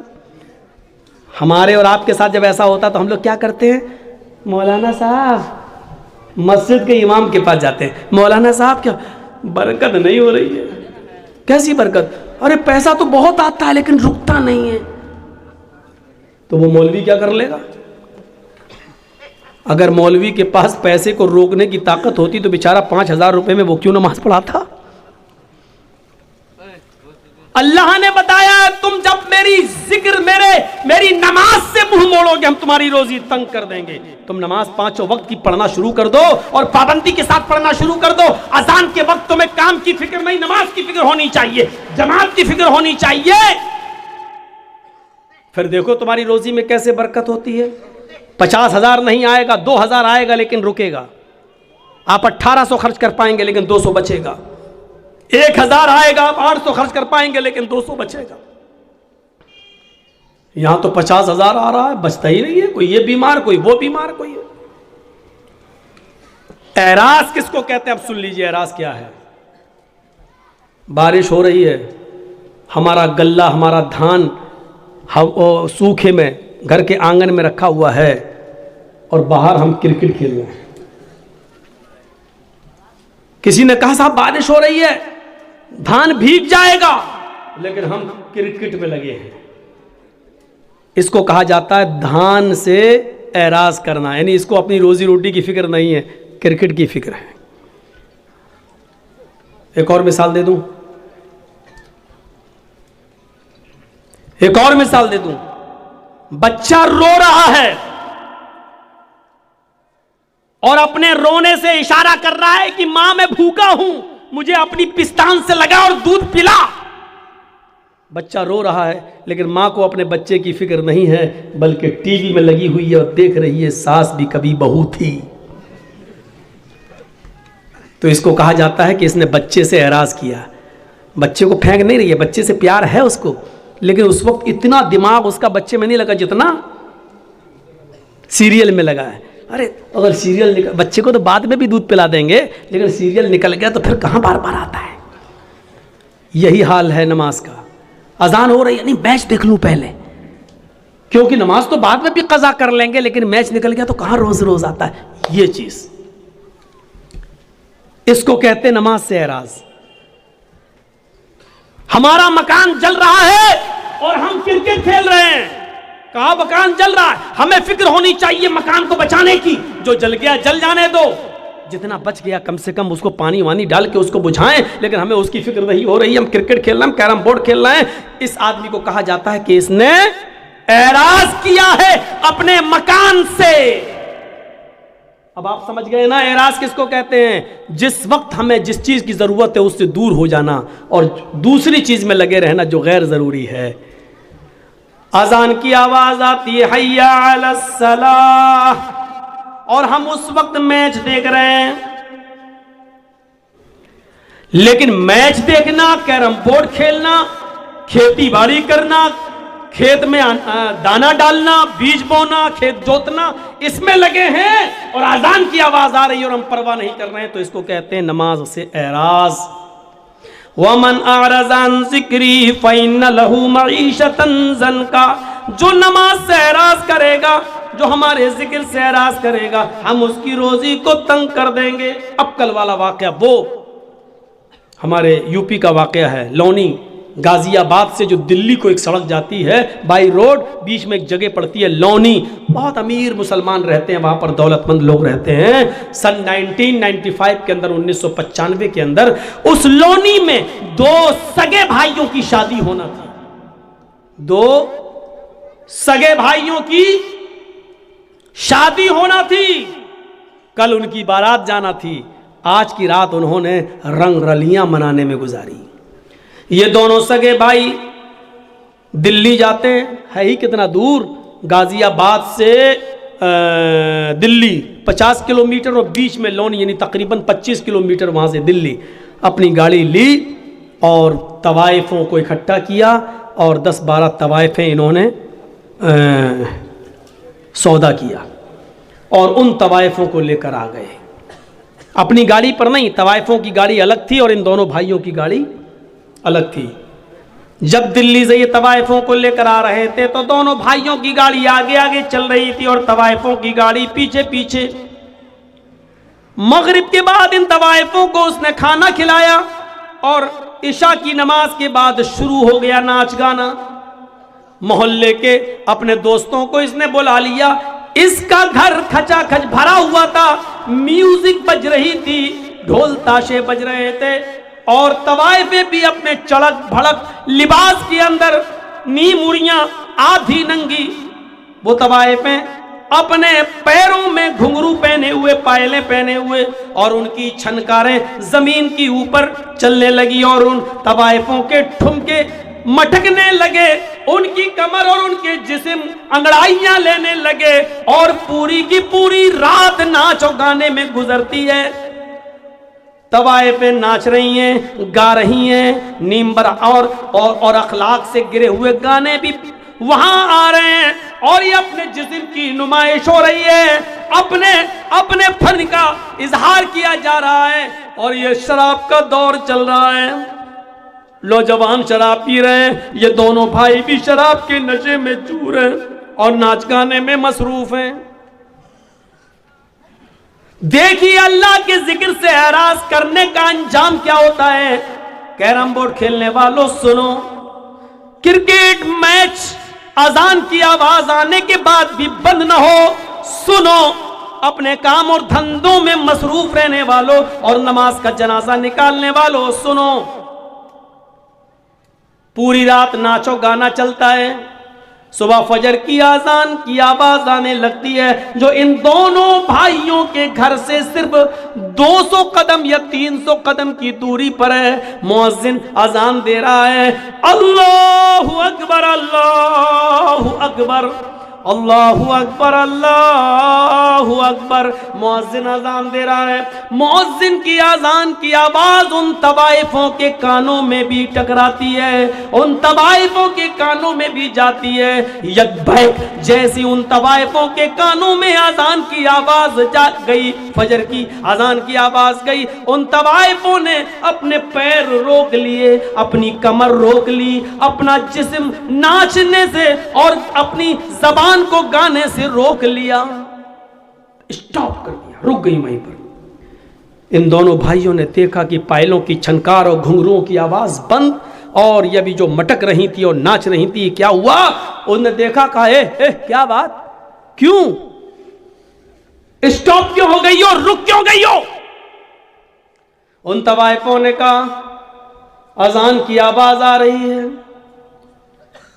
हमारे और आपके साथ जब ऐसा होता तो हम लोग क्या करते हैं? मौलाना साहब, मस्जिद के इमाम के पास जाते हैं, मौलाना साहब क्या बरकत नहीं हो रही है? कैसी बरकत? अरे पैसा तो बहुत आता है लेकिन रुकता नहीं है। तो वो मौलवी क्या कर लेगा? अगर मौलवी के पास पैसे को रोकने की ताकत होती तो बेचारा 5,000 रुपए में वो क्यों नमाज पढ़ाता? अल्लाह ने बताया तुम जब मेरी जिक्र, मेरी नमाज से मुंह मोड़ोगे, हम तुम्हारी रोजी तंग कर देंगे। तुम नमाज 5 वक्त की पढ़ना शुरू कर दो और पाबंदी के साथ पढ़ना शुरू कर दो। अजान के वक्त तुम्हें काम की फिक्र नहीं, नमाज की फिक्र होनी चाहिए, जमात की फिक्र होनी चाहिए। फिर देखो तुम्हारी रोजी में कैसे बरकत होती है। 50,000 नहीं आएगा, 2,000 आएगा लेकिन रुकेगा। आप 1800 खर्च कर पाएंगे लेकिन 200 बचेगा। 1,000 आएगा, आप 800 खर्च कर पाएंगे लेकिन 200 बचेगा। यहां तो 50,000 आ रहा है, बचता ही नहीं है। कोई ये बीमार, कोई वो बीमार, कोई ये। एराज किसको कहते हैं? अब सुन लीजिए एराज क्या है। बारिश हो रही है, हमारा गल्ला, हमारा धान सूखे में घर के आंगन में रखा हुआ है और बाहर हम क्रिकेट खेल रहे हैं। किसी ने कहा साहब बारिश हो रही है, धान भीग जाएगा, लेकिन हम क्रिकेट में लगे हैं। इसको कहा जाता है धान से एराज करना, यानी इसको अपनी रोजी रोटी की फिक्र नहीं है, क्रिकेट की फिक्र है। एक और मिसाल दे दूं, एक और मिसाल दे दूं। बच्चा रो रहा है और अपने रोने से इशारा कर रहा है कि मां मैं भूखा हूं, मुझे अपनी पिस्तान से लगा और दूध पिला। बच्चा रो रहा है लेकिन मां को अपने बच्चे की फिक्र नहीं है, बल्कि टीवी में लगी हुई है और देख रही है सास भी कभी बहू थी। तो इसको कहा जाता है कि इसने बच्चे से एराज किया। बच्चे को फेंक नहीं रही है, बच्चे से प्यार है उसको, लेकिन उस वक्त इतना दिमाग उसका बच्चे में नहीं लगा जितना सीरियल में लगा है। अरे अगर सीरियल निकल, बच्चे को तो बाद में भी दूध पिला देंगे, लेकिन सीरियल निकल गया तो फिर कहां बार बार आता है। यही हाल है नमाज का। अजान हो रही है, नहीं मैच देख लूं पहले, क्योंकि नमाज तो बाद में भी कज़ा कर लेंगे, लेकिन मैच निकल गया तो कहां रोज रोज आता है। ये चीज, इसको कहते नमाज से एराज। हमारा मकान जल रहा है और हम क्रिकेट खेल रहे हैं। कहा मकान जल रहा है, हमें फिक्र होनी चाहिए मकान को बचाने की। जो जल गया जल जाने दो, जितना बच गया कम से कम उसको पानी वानी डाल के उसको बुझाएं, लेकिन हमें उसकी फिक्र नहीं हो रही। हम क्रिकेट खेल रहे हैं, कैरम बोर्ड खेल रहे हैं। इस आदमी को कहा जाता है कि इसने एराज किया है अपने मकान से। अब आप समझ गए ना एराज किसको कहते हैं? जिस वक्त हमें जिस चीज की जरूरत है उससे दूर हो जाना और दूसरी चीज में लगे रहना जो गैर जरूरी है। अजान की आवाज आती है हय्या अलस सलाह, और हम उस वक्त मैच देख रहे हैं। लेकिन मैच देखना, कैरम बोर्ड खेलना, खेती बाड़ी करना, खेत में दाना डालना, बीज बोना, खेत जोतना, इसमें लगे हैं और अजान की आवाज आ रही है और हम परवाह नहीं कर रहे हैं, तो इसको कहते हैं नमाज से एराज। वमन आरज़ान ज़िक्री फ़इन्न लहू मईशतन ज़नका, जो नमाज से एराज करेगा, जो हमारे जिक्र से एराज करेगा, हम उसकी रोजी को तंग कर देंगे। अब कल वाला वाकया वो हमारे यूपी का वाकया है। लौनी गाजियाबाद से जो दिल्ली को एक सड़क जाती है बाई रोड, बीच में एक जगह पड़ती है लौनी। बहुत अमीर मुसलमान रहते हैं वहाँ पर, दौलतमंद लोग रहते हैं। सन 1995 के अंदर, 1995 के अंदर उस लौनी में 2 सगे भाइयों की शादी होना थी। 2 सगे भाइयों की शादी होना थी। कल उनकी बारात जाना थी। आज की रात उन्होंने रंग रलियां मनाने में गुजारी। ये दोनों सगे भाई दिल्ली जाते हैं, है ही कितना दूर, गाजियाबाद से दिल्ली 50 किलोमीटर और बीच में लौनी, यानी तकरीबन 25 किलोमीटर वहाँ से दिल्ली। अपनी गाड़ी ली और तवाइफों को इकट्ठा किया और 10-12 तवाइफें इन्होंने सौदा किया और उन तवाइफों को लेकर आ गए। अपनी गाड़ी पर नहीं, तवाइफों की गाड़ी अलग थी और इन दोनों भाइयों की गाड़ी अलग थी। जब दिल्ली से ये तवाइफों को लेकर आ रहे थे तो दोनों भाइयों की गाड़ी आगे आगे चल रही थी और तवाइफों की गाड़ी पीछे पीछे। मगरिब के बाद इन तवाइफों को उसने खाना खिलाया और इशा की नमाज के बाद शुरू हो गया नाच गाना। मोहल्ले के अपने दोस्तों को इसने बुला लिया। इसका घर खचाखच भरा हुआ था, म्यूजिक बज रही थी, ढोल ताशे बज रहे थे और तवाइफे भी अपने चड़क भड़क लिबास के अंदर, नी मुड़ियां आधी नंगी। वो तवाइफे अपने पैरों में घुंघरू पहने हुए, पायलें पहने हुए और उनकी छनकारें जमीन की ऊपर चलने लगी और उन तवाइफों के ठुमके मटकने लगे। उनकी कमर और उनके जिस्म अंगड़ाइयां लेने लगे और पूरी की पूरी रात नाच और गाने में गुजरती है। तवाइफें नाच रही हैं, गा रही हैं, नीमबर और अखलाक से गिरे हुए गाने भी वहां आ रहे हैं और ये अपने जिस्म की नुमाइश हो रही है, अपने फन का इजहार किया जा रहा है और ये शराब का दौर चल रहा है। नौजवान शराब पी रहे हैं, ये दोनों भाई भी शराब के नशे में चूर हैं और नाच गाने में मसरूफ हैं। देखिए अल्लाह के जिक्र से एराज करने का अंजाम क्या होता है। कैरम बोर्ड खेलने वालों सुनो, क्रिकेट मैच अजान की आवाज आने के बाद भी बंद न हो, सुनो। अपने काम और धंधों में मसरूफ रहने वालों और नमाज का जनाजा निकालने वालों सुनो। पूरी रात नाचो गाना चलता है, सुबह फजर की आजान की आवाज आने लगती है जो इन दोनों भाइयों के घर से सिर्फ 200 कदम या 300 कदम की दूरी पर है। मुअज्जिन अजान दे रहा है, अल्लाहु अकबर अल्लाहु अकबर अल्लाहु अकबर अल्लाहु अकबर। मुअज्जिन अजान दे रहा है। मुअज्जिन की अजान की आवाज उन तवाइफों के कानों में भी टकराती है, उन तवाइफों के कानों में भी जाती है। यकबैक जैसी उन तवाइफों के कानों में अजान की आवाज जा गई, फजर की अजान की आवाज गई, उन तवाइफों ने अपने पैर रोक लिए, अपनी कमर रोक ली, अपना जिस्म नाचने से और अपनी जबान को गाने से रोक लिया, स्टॉप कर दिया, रुक गई वहीं पर। इन दोनों भाइयों ने देखा कि पायलों की छनकार और घुंघरुओं की आवाज बंद और ये भी जो मटक रही थी और नाच रही थी, क्या हुआ? उन्होंने देखा, कहा क्या बात, क्यों स्टॉप क्यों हो गई हो, रुक क्यों गई हो? उन तवाइफों ने कहा, अजान की आवाज आ रही है,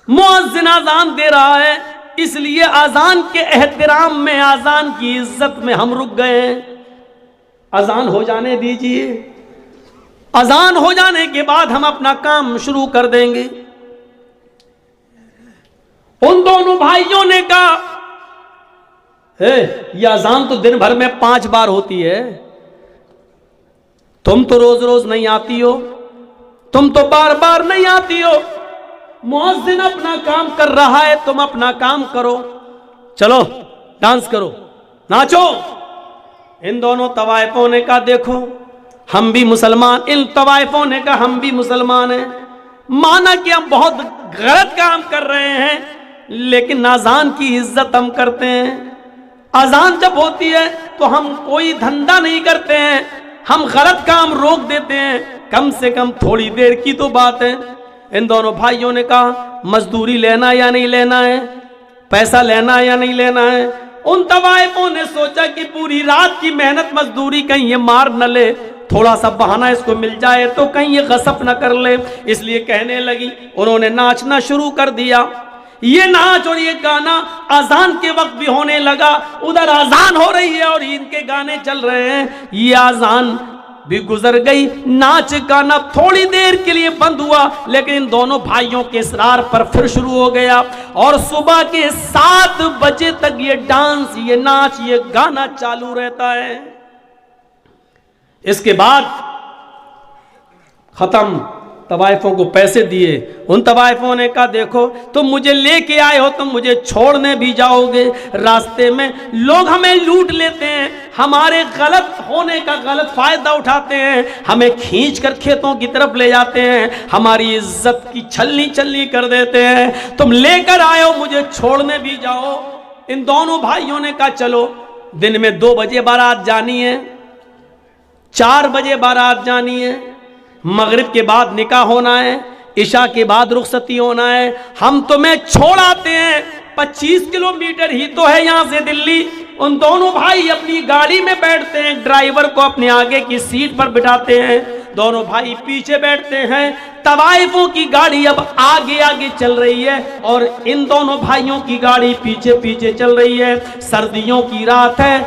मुअज्जिन अजान दे रहा है, इसलिए अजान के एहतराम में, अजान की इज्जत में हम रुक गए हैं। अजान हो जाने दीजिए, अजान हो जाने के बाद हम अपना काम शुरू कर देंगे। उन दोनों भाइयों ने कहा, ये अजान तो दिन भर में 5 बार होती है, तुम तो रोज रोज नहीं आती हो, तुम तो बार बार नहीं आती हो, मुअज्जिन अपना काम कर रहा है, तुम अपना काम करो, चलो डांस करो, नाचो। इन दोनों तवाइफों ने कहा, देखो हम भी मुसलमान, इन तवाइफों ने कहा हम भी मुसलमान हैं, माना कि हम बहुत गलत काम कर रहे हैं, लेकिन अजान की इज्जत हम करते हैं। अजान जब होती है तो हम कोई धंधा नहीं करते हैं, हम गलत काम रोक देते हैं, कम से कम थोड़ी देर की तो बात है। इन दोनों भाइयों ने कहा, मजदूरी लेना या नहीं लेना है, पैसा लेना या नहीं लेना है। उन तवाइफों ने सोचा कि पूरी रात की मेहनत मजदूरी कहीं ये मार न ले, थोड़ा सा बहाना इसको मिल जाए तो कहीं ये गसब न कर ले, इसलिए कहने लगी। उन्होंने नाचना शुरू कर दिया। ये नाच और ये गाना अजान के वक्त भी होने लगा, उधर अजान हो रही है और इनके गाने चल रहे हैं। ये अजान भी गुजर गई, नाच गाना थोड़ी देर के लिए बंद हुआ, लेकिन इन दोनों भाइयों के इसरार पर फिर शुरू हो गया और सुबह के 7 बजे तक ये डांस, ये नाच, ये गाना चालू रहता है। इसके बाद खत्म, तवाइफों को पैसे दिए। उन तवाइफों ने कहा, देखो तुम मुझे लेके आए हो, तुम मुझे छोड़ने भी जाओगे, रास्ते में लोग हमें लूट लेते हैं, हमारे गलत होने का गलत फायदा उठाते हैं, हमें खींचकर खेतों की तरफ ले जाते हैं, हमारी इज्जत की छलनी छलनी कर देते हैं, तुम लेकर आए हो, मुझे छोड़ने भी जाओ। इन दोनों भाइयों ने कहा, चलो दिन में 2 बजे बारात जानी है, 4 बजे बारात जानी है, मगरिब के बाद निकाह होना है, इशा के बाद रुखसती होना है, हम तुम्हें छोड़ आते हैं, 25 किलोमीटर ही तो है यहाँ से दिल्ली। उन दोनों भाई अपनी गाड़ी में बैठते हैं, ड्राइवर को अपने आगे की सीट पर बिठाते हैं, दोनों भाई पीछे बैठते हैं। तवाइफों की गाड़ी अब आगे आगे चल रही है और इन दोनों भाइयों की गाड़ी पीछे पीछे चल रही है। सर्दियों की रात है,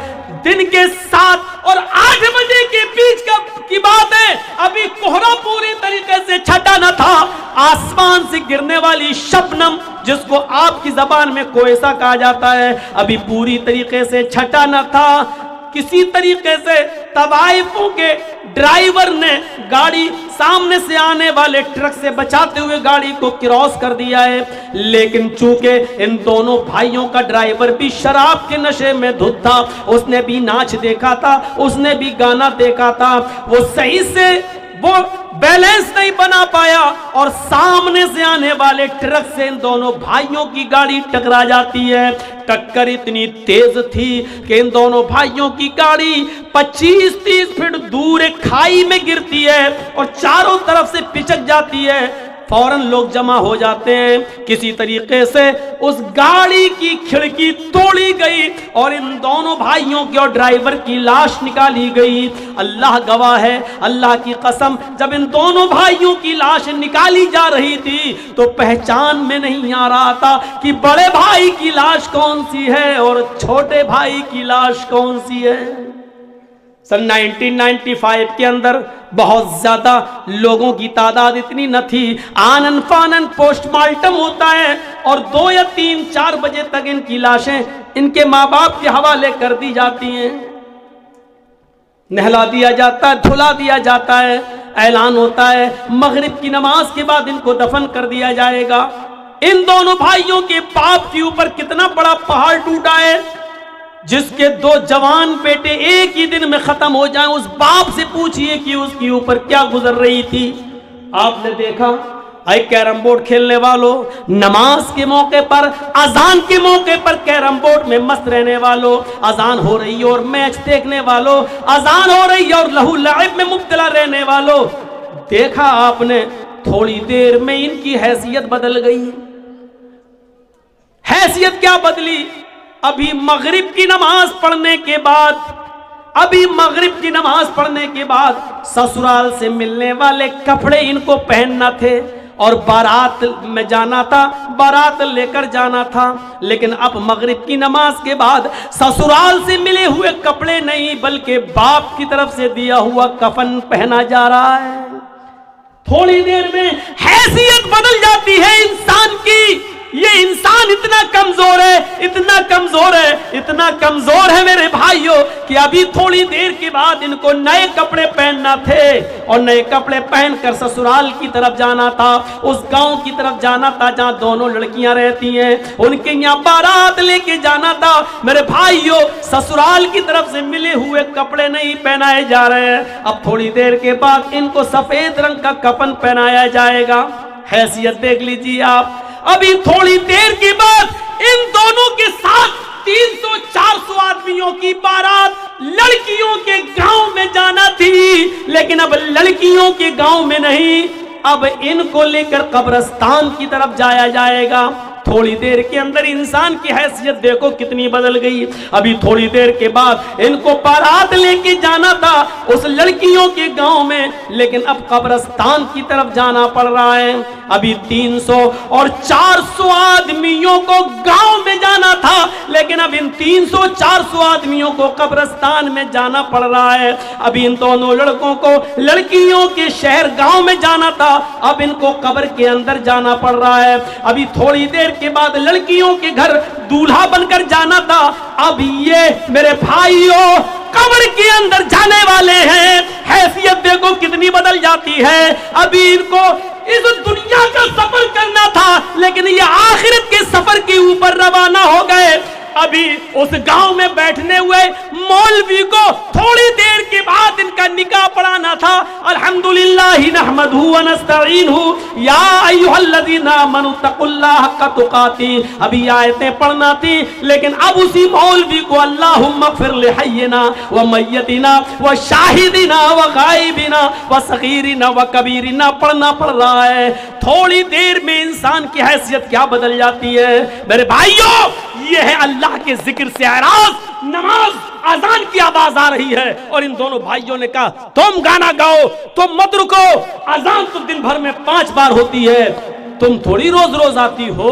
दिन के 7 और 8 बजे के बीच की बात है, अभी कोहरा पूरी तरीके से छटा न था, आसमान से गिरने वाली शबनम, जिसको आपकी जबान में कोयसा कहा जाता है, अभी पूरी तरीके से छटा न था। किसी तरीके से तवाइफों के ड्राइवर ने गाड़ी सामने से आने वाले ट्रक से बचाते हुए गाड़ी को क्रॉस कर दिया है, लेकिन चूंकि इन दोनों भाइयों का ड्राइवर भी शराब के नशे में धुत था, उसने भी नाच देखा था, उसने भी गाना देखा था, वो सही से वो बैलेंस नहीं बना पाया और सामने से आने वाले ट्रक से इन दोनों भाइयों की गाड़ी टकरा जाती है। टक्कर इतनी तेज थी कि इन दोनों भाइयों की गाड़ी 25-30 फीट दूर एक खाई में गिरती है और चारों तरफ से पिचक जाती है। फौरन लोग जमा हो जाते हैं, किसी तरीके से उस गाड़ी की खिड़की तोड़ी गई और इन दोनों भाइयों की और ड्राइवर की लाश निकाली गई। अल्लाह गवाह है, अल्लाह की कसम, जब इन दोनों भाइयों की लाश निकाली जा रही थी तो पहचान में नहीं आ रहा था कि बड़े भाई की लाश कौन सी है और छोटे भाई की लाश कौन सी है। सन 1995 के अंदर बहुत ज्यादा लोगों की तादाद इतनी न थी, आनन फानन पोस्टमार्टम होता है और 2 या 3-4 बजे तक इनकी लाशें इनके माँ बाप के हवाले कर दी जाती हैं, नहला दिया जाता है, धुला दिया जाता है, ऐलान होता है मगरिब की नमाज के बाद इनको दफन कर दिया जाएगा। इन दोनों भाइयों के बाप के ऊपर कितना बड़ा पहाड़ टूटा है, जिसके 2 जवान बेटे एक ही दिन में खत्म हो जाएं। उस बाप से पूछिए कि उसके ऊपर क्या गुजर रही थी। आपने देखा, आई कैरम बोर्ड खेलने वालों, नमाज के मौके पर, अजान के मौके पर कैरम बोर्ड में मस्त रहने वालों, अजान हो रही है और मैच देखने वालों, अजान हो रही है और लहू लाइब में मुब्तला रहने वालों, देखा आपने थोड़ी देर में इनकी हैसियत बदल गई। हैसियत क्या बदली? अभी मगरिब की नमाज पढ़ने के बाद ससुराल से मिलने वाले कपड़े इनको पहनना थे और बारात में जाना था, बारात लेकर जाना था। लेकिन अब मगरिब की नमाज के बाद ससुराल से मिले हुए कपड़े नहीं बल्कि बाप की तरफ से दिया हुआ कफन पहना जा रहा है। थोड़ी देर में हैसियत बदल जाती है इंसान की। ये इंसान इतना कमजोर है मेरे भाइयों कि अभी थोड़ी देर के बाद इनको नए कपड़े पहनना थे और नए कपड़े पहनकर ससुराल की तरफ जाना था, उस गांव की तरफ जाना था जहां दोनों लड़कियां रहती हैं, उनके यहाँ बारात लेके जाना था। मेरे भाइयों, ससुराल की तरफ से मिले हुए कपड़े नहीं पहनाए जा रहे हैं। अब थोड़ी देर के बाद इनको सफेद रंग का कफन पहनाया जाएगा। हैसियत देख लीजिए आप। अभी थोड़ी देर के बाद इन दोनों के साथ 300-400 आदमियों की बारात लड़कियों के गांव में जाना थी, लेकिन अब लड़कियों के गांव में नहीं, अब इनको लेकर कब्रिस्तान की तरफ जाया जाएगा। थोड़ी देर के अंदर इंसान की हैसियत देखो कितनी बदल गई। अभी थोड़ी देर के बाद इनको बारात लेके जाना था उस लड़कियों के गांव में, लेकिन अब कब्रिस्तान की तरफ जाना पड़ रहा है। अभी 300 और 400 आदमियों को गांव में जाना था, लेकिन अब इन 300-400 आदमियों को कब्रिस्तान में जाना पड़ रहा है। अभी इन दोनों लड़कों को लड़कियों के शहर गांव में जाना था, अब इनको कब्र के अंदर जाना पड़ रहा है। अभी थोड़ी देर के बाद लड़कियों के घर दूल्हा बनकर जाना था, अब ये मेरे भाइयों कब्र के अंदर जाने वाले हैं। हैसियत देखो कितनी बदल जाती है। अभी इनको इस दुनिया का सफर करना था, लेकिन ये आखिरत के सफर के ऊपर रवाना हो गए। अभी उस गांव में बैठने हुए मौलवी को थोड़ी देर के बाद इनका निकाह पढ़ाना था। अल्हम्दुलिल्लाह नहमदहु व नस्तईनुहु या अय्युहल्लज़ीना आमनू तक़ुल्लाह हक़्क़ तुक़ाती, अभी आयतें पढ़ना थी, लेकिन अब उसी मौलवी को अल्लाहुम्मा ग़फ़िर लिहय्यिना व मय्यतिना व शाहिदिना व गायबिना व सग़ीरिना व कबीरिना पढ़ना पड़ रहा है। थोड़ी देर में इंसान की हैसियत क्या बदल जाती है। मेरे भाइयों, ये है अल्लाह के जिक्र से एराज। नमाज अजान की आवाज आ रही है और इन दोनों भाइयों ने कहा तुम गाना गाओ, तुम मत रुको, अजान तो दिन भर में 5 बार होती है, तुम थोड़ी रोज रोज आती हो,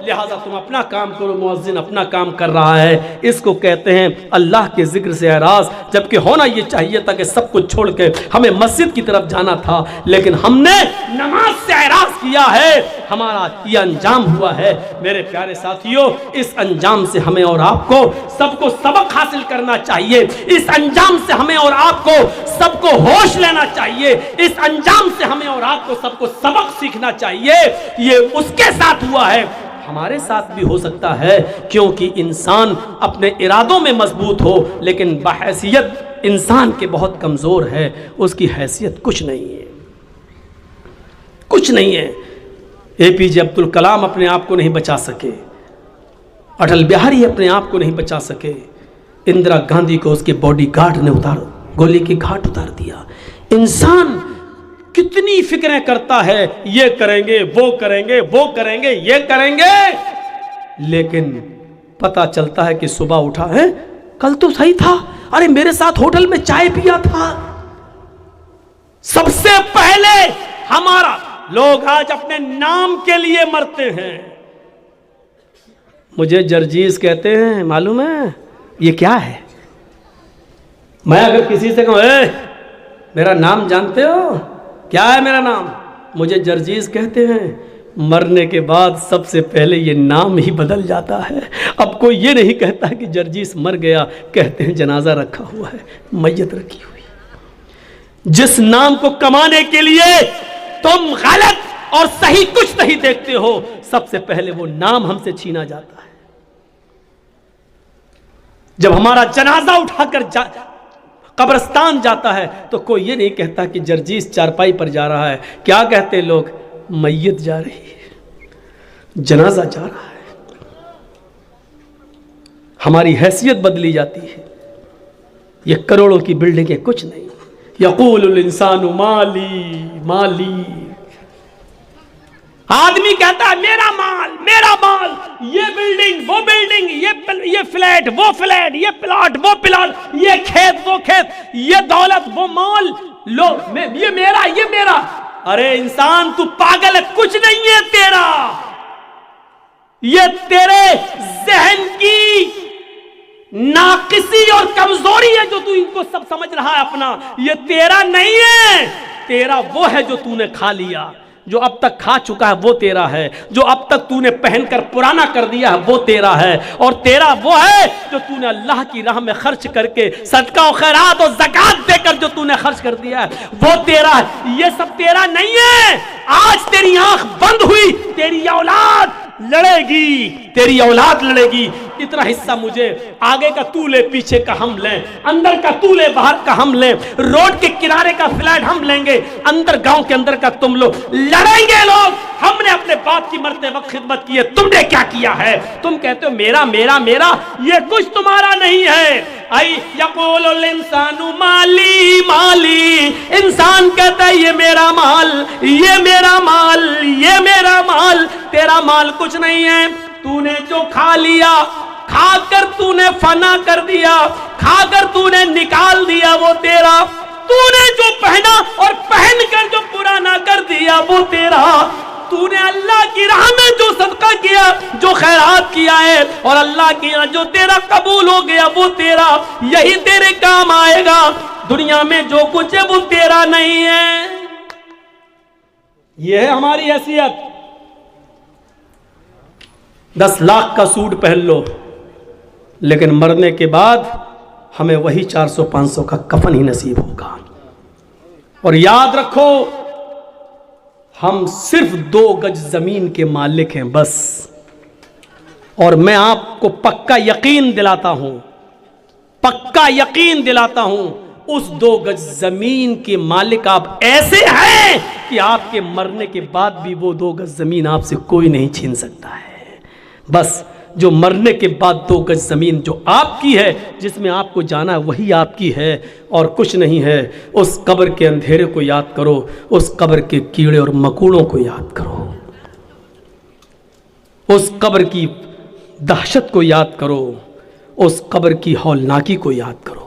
लिहाजा तुम अपना काम करो, मुअज्जिन अपना काम कर रहा है। इसको कहते हैं अल्लाह के जिक्र से एराज। जबकि होना ये चाहिए था कि सब कुछ छोड़ के हमें मस्जिद की तरफ जाना था, लेकिन हमने नमाज से एराज किया है, हमारा ये अंजाम हुआ है। मेरे प्यारे साथियों, इस अंजाम से हमें और आपको सबको सबक हासिल करना चाहिए। इस अंजाम से हमें और आपको सबको होश लेना चाहिए। इस अंजाम से हमें और आपको सबको सबक सीखना चाहिए। ये उसके साथ हुआ है, हमारे साथ भी हो सकता है, क्योंकि इंसान अपने इरादों में मजबूत हो, लेकिन बहैसियत इंसान के बहुत कमज़ोर है, उसकी हैसियत कुछ नहीं है, कुछ नहीं है। APJ अब्दुल कलाम अपने आप को नहीं बचा सके, अटल बिहारी अपने आप को नहीं बचा सके, इंदिरा गांधी को उसके बॉडीगार्ड ने गोली की घाट उतार दिया। इंसान कितनी फिक्रें करता है, ये करेंगे, वो करेंगे, वो करेंगे, ये करेंगे, लेकिन पता चलता है कि सुबह उठा है, कल तो सही था, अरे मेरे साथ होटल में चाय पिया था। सबसे पहले हमारा लोग आज अपने नाम के लिए मरते हैं। मुझे जर्जीज कहते हैं, मालूम है ये क्या है? मैं अगर किसी से कहूं मेरा नाम जानते हो क्या है मेरा नाम, मुझे जर्जीज कहते हैं। मरने के बाद सबसे पहले ये नाम ही बदल जाता है। अब कोई ये नहीं कहता कि जर्जीस मर गया, कहते हैं जनाजा रखा हुआ है, मैयत रखी हुई। जिस नाम को कमाने के लिए तुम गलत और सही कुछ नहीं देखते हो, सबसे पहले वो नाम हमसे छीना जाता है। जब हमारा जनाजा उठाकर कब्रिस्तान जाता है तो कोई ये नहीं कहता कि जर्जीस चारपाई पर जा रहा है, क्या कहते लोग, मैयत जा रही है, जनाजा जा रहा है। हमारी हैसियत बदली जाती है। ये करोड़ों की बिल्डिंगें कुछ नहीं। यक़ूलुल इंसानु माली माली, आदमी कहता है मेरा माल, ये बिल्डिंग वो बिल्डिंग, ये फ्लैट वो फ्लैट, ये प्लॉट वो प्लॉट, ये खेत वो खेत, ये दौलत वो माल, लो ये मेरा। अरे इंसान तू पागल है, कुछ नहीं है तेरा। ये तेरे जहन की नाकिसी और कमजोरी है जो तू इनको सब समझ रहा है अपना। ये तेरा नहीं है, तेरा वो है जो तूने खा लिया। जो अब तक खा चुका है वो तेरा है, जो अब तक तूने पहनकर पुराना कर दिया है वो तेरा है, और तेरा वो है जो तूने अल्लाह की राह में खर्च करके सदका और खैरात और ज़कात देकर जो तूने खर्च कर दिया है वो तेरा है। ये सब तेरा नहीं है। आज तेरी आंख बंद हुई, तेरी औलाद लड़ेगी, तेरी औलाद लड़ेगी। इतना हिस्सा मुझे, आगे का तू ले, पीछे का हम लें, अंदर का तू ले, बाहर का हम लें, रोड के किनारे का फ्लैट हम लेंगे, अंदर गांव के अंदर का तुम लोग लड़ेंगे। लोग हमने अपने बाप की मरते वक्त खिदमत की है, तुमने क्या किया है? तुम कहते हो मेरा मेरा मेरा, ये कुछ तुम्हारा नहीं है। आई यक़ूलुल इंसानु माली माली, इंसान कहता है ये मेरा माल, ये मेरा माल, ये मेरा माल। तेरा माल कुछ नहीं है। तूने जो खा लिया, खाकर तूने फना कर दिया, खाकर तूने निकाल दिया वो तेरा। तूने जो पहना और पहनकर जो पुराना कर दिया वो तेरा। तूने अल्लाह की राह में जो सदका किया, जो खैरात किया है, और अल्लाह की राह जो तेरा कबूल हो गया वो तेरा, यही तेरे काम आएगा। दुनिया में जो कुछ है वो तेरा नहीं है। यह है हमारी हैसियत। 10 लाख का सूट पहन लो, लेकिन मरने के बाद हमें वही 400-500 का कफन ही नसीब होगा। और याद रखो, हम सिर्फ 2 गज जमीन के मालिक हैं बस। और मैं आपको पक्का यकीन दिलाता हूं, पक्का यकीन दिलाता हूं, उस 2 गज जमीन के मालिक आप ऐसे हैं कि आपके मरने के बाद भी वो 2 गज जमीन आपसे कोई नहीं छीन सकता है। बस जो मरने के बाद 2 गज ज़मीन जो आपकी है, जिसमें आपको जाना है, वही आपकी है और कुछ नहीं है। उस कब्र के अंधेरे को याद करो, उस कब्र के कीड़े और मकोड़ों को याद करो, उस कब्र की दहशत को याद करो, उस कब्र की हौलनाकी को याद करो।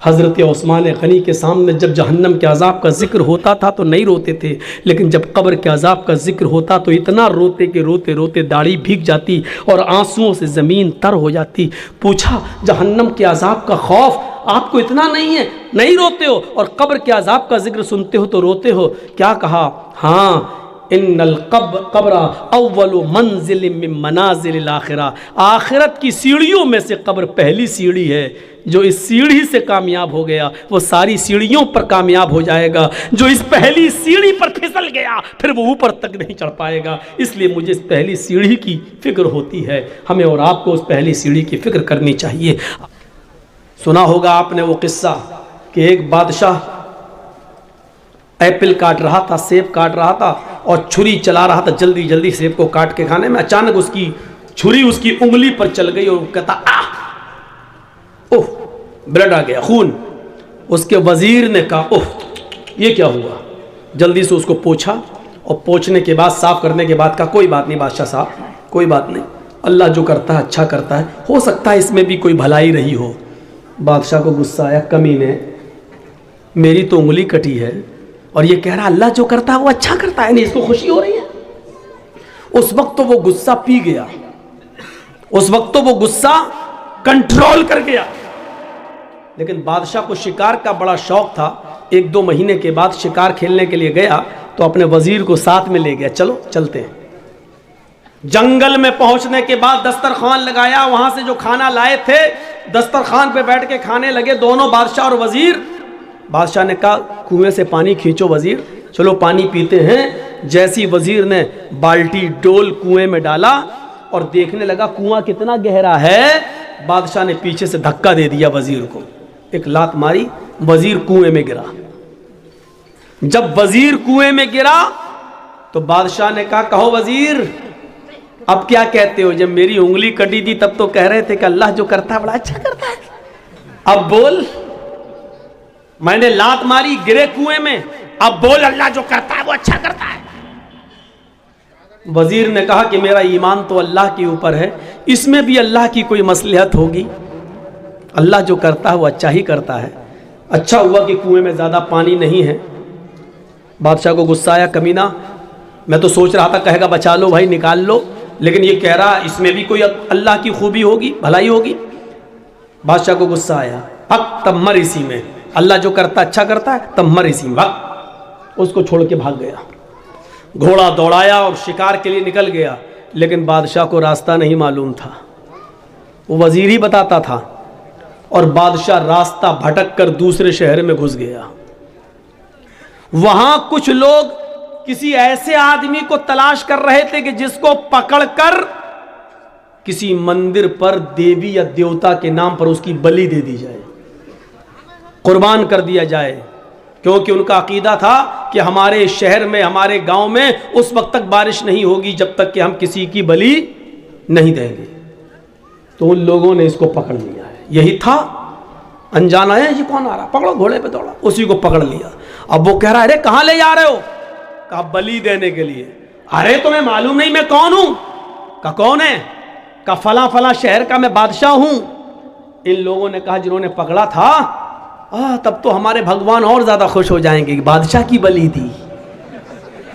हज़रत उस्मान गनी के सामने जब जहन्नम के अज़ाब का जिक्र होता था तो नहीं रोते थे, लेकिन जब कब्र के अज़ाब का जिक्र होता तो इतना रोते कि रोते रोते दाढ़ी भीग जाती और आंसुओं से ज़मीन तर हो जाती। पूछा, जहन्नम के अज़ाब का खौफ आपको इतना नहीं है, नहीं रोते हो, और कब्र के अज़ाब का जिक्र सुनते हो तो रोते हो? क्या कहा? हाँ, इन्नल कब्र अव्वलु मंजिल मिन मनाजिलिल आखिरा, आखिरत की सीढ़ियों में से कब्र पहली सीढ़ी है। जो इस सीढ़ी से कामयाब हो गया वो सारी सीढ़ियों पर कामयाब हो जाएगा। जो इस पहली सीढ़ी पर फिसल गया फिर वो ऊपर तक नहीं चढ़ पाएगा। इसलिए मुझे इस पहली सीढ़ी की फिक्र होती है। हमें और आपको उस पहली सीढ़ी की फिक्र करनी चाहिए। सुना होगा आपने वो किस्सा कि एक बादशाह एप्पल काट रहा था, सेब काट रहा था और छुरी चला रहा था जल्दी जल्दी सेब को काट के खाने में। अचानक उसकी छुरी उसकी उंगली पर चल गई और कहता ओह, ब्लड आ गया, खून। उसके वजीर ने कहा ओह ये क्या हुआ? जल्दी से उसको पोंछा और पोंछने के बाद, साफ करने के बाद कहा कोई बात नहीं बादशाह साहब, कोई बात नहीं, अल्लाह जो करता है अच्छा करता है, हो सकता है इसमें भी कोई भलाई रही हो। बादशाह को गुस्सा आया, कमीने, मेरी तो उंगली कटी है और ये कह रहा अल्लाह जो करता है वो अच्छा करता है, नहीं इसको खुशी हो रही है। उस वक्त तो वो गुस्सा पी गया, उस वक्त तो वो गुस्सा कंट्रोल कर गया। लेकिन बादशाह को शिकार का बड़ा शौक था। 1-2 महीने के बाद शिकार खेलने के लिए गया तो अपने वजीर को साथ में ले गया, चलो चलते हैं। जंगल में पहुंचने के बाद दस्तरखान लगाया, वहां से जो खाना लाए थे दस्तरखान पे बैठ के खाने लगे दोनों, बादशाह और वजीर। बादशाह ने कहा कुएं से पानी खींचो वजीर, चलो पानी पीते हैं। जैसी वजीर ने बाल्टी डोल कुएं में डाला और देखने लगा कुआं कितना गहरा है, बादशाह ने पीछे से धक्का दे दिया वजीर को, एक लात मारी, वजीर कुएं में गिरा। जब वजीर कुएं में गिरा तो बादशाह ने कहा कहो वजीर अब क्या कहते हो? जब मेरी उंगली कटी थी तब तो कह रहे थे कि अल्लाह जो करता है बड़ा अच्छा करता है, अब बोल, मैंने लात मारी, गिरे कुएं में, अब बोल अल्लाह जो करता है वो अच्छा करता है। वजीर ने कहा कि मेरा ईमान तो अल्लाह के ऊपर है, इसमें भी अल्लाह की कोई मसलहत होगी। अल्लाह जो करता है वो अच्छा ही करता है। अच्छा हुआ कि कुएं में ज़्यादा पानी नहीं है। बादशाह को गुस्सा आया, कमीना, मैं तो सोच रहा था कहेगा बचा लो भाई, निकाल लो, लेकिन ये कह रहा इसमें भी कोई अल्लाह की खूबी होगी, भलाई होगी। बादशाह को गुस्सा आया, हक तब मर इसी में, अल्लाह जो करता अच्छा करता है, तब मर इसी में। उसको छोड़ के भाग गया। घोड़ा दौड़ाया और शिकार के लिए निकल गया, लेकिन बादशाह को रास्ता नहीं मालूम था, वो वजीर ही बताता था। और बादशाह रास्ता भटक कर दूसरे शहर में घुस गया। वहां कुछ लोग किसी ऐसे आदमी को तलाश कर रहे थे कि जिसको पकड़कर किसी मंदिर पर देवी या देवता के नाम पर उसकी बलि दे दी जाए, कुर्बान कर दिया जाए, क्योंकि उनका अकीदा था कि हमारे शहर में, हमारे गांव में उस वक्त तक बारिश नहीं होगी जब तक कि हम किसी की बलि नहीं देंगे। तो उन लोगों ने इसको पकड़ लिया है। यही था, अनजाना है, ये कौन आ रहा, पकड़ो, घोड़े पे दौड़ा, उसी को पकड़ लिया। अब वो कह रहा है, अरे कहां ले जा रहे हो? कहा बलि देने के लिए। अरे तुम्हें मालूम नहीं मैं कौन हूं? कहा कौन है? कहा फला फला शहर का मैं बादशाह हूं। इन लोगों ने कहा जिन्होंने पकड़ा था, तब तो हमारे भगवान और ज्यादा खुश हो जाएंगे, बादशाह की बलि दी।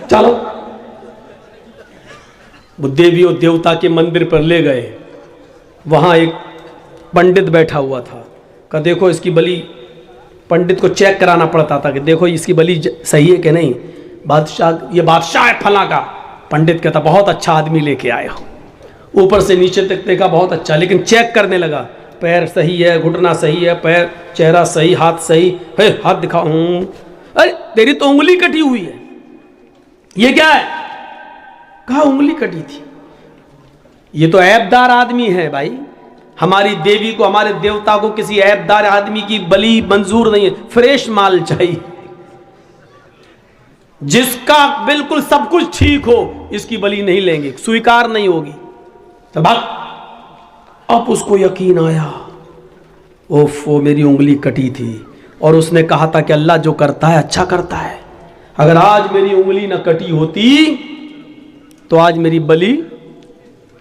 चलो, वो देवी और देवता के मंदिर पर ले गए। वहां एक पंडित बैठा हुआ था। कहा देखो इसकी बलि, पंडित को चेक कराना पड़ता था कि देखो इसकी बलि सही है कि नहीं। बादशाह, ये बादशाह है फला का। पंडित कहता बहुत अच्छा आदमी लेके आए हो। ऊपर से नीचे तक देखा बहुत अच्छा, लेकिन चेक करने लगा, पैर सही है, घुटना सही है, पैर, चेहरा सही, हाथ सही है, हाथ दिखाओ। अरे तेरी तो उंगली कटी हुई है, ये क्या है? कहा उंगली कटी थी। ये तो ऐबदार आदमी है भाई, हमारी देवी को, हमारे देवता को किसी ऐबदार आदमी की बलि मंजूर नहीं है, फ्रेश माल चाहिए, जिसका बिल्कुल सब कुछ ठीक हो, इसकी बलि नहीं लेंगे, स्वीकार नहीं होगी। तो अब उसको यकीन आया, ओफ वो मेरी उंगली कटी थी और उसने कहा था कि अल्लाह जो करता है अच्छा करता है। अगर आज मेरी उंगली न कटी होती तो आज मेरी बलि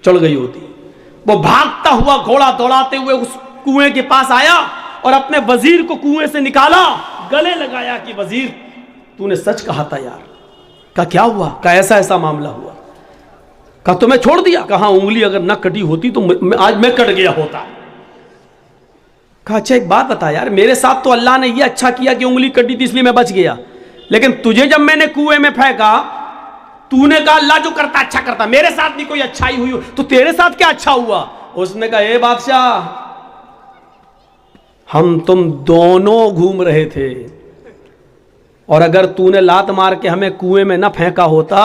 चढ़ गई होती। वो भागता हुआ घोड़ा दौड़ाते हुए उस कुएं के पास आया और अपने वजीर को कुएं से निकाला, गले लगाया कि वजीर तूने सच कहा था यार। कहा क्या हुआ? कहा ऐसा ऐसा मामला हुआ। कहा तुम्हें छोड़ दिया? कहा उंगली अगर न कटी होती तो आज मैं कट गया होता। कहा अच्छा एक बात बता यार, मेरे साथ तो अल्लाह ने ये अच्छा किया कि उंगली कटी थी इसलिए मैं बच गया, लेकिन तुझे जब मैंने कुएं में फेंका तूने कहा अल्लाह जो करता अच्छा करता, मेरे साथ भी कोई अच्छाई हुई हो तो तेरे साथ क्या अच्छा हुआ? उसने कहा ए बादशाह, हम तुम दोनों घूम रहे थे और अगर तूने लात मार के हमें कुएं में न फेंका होता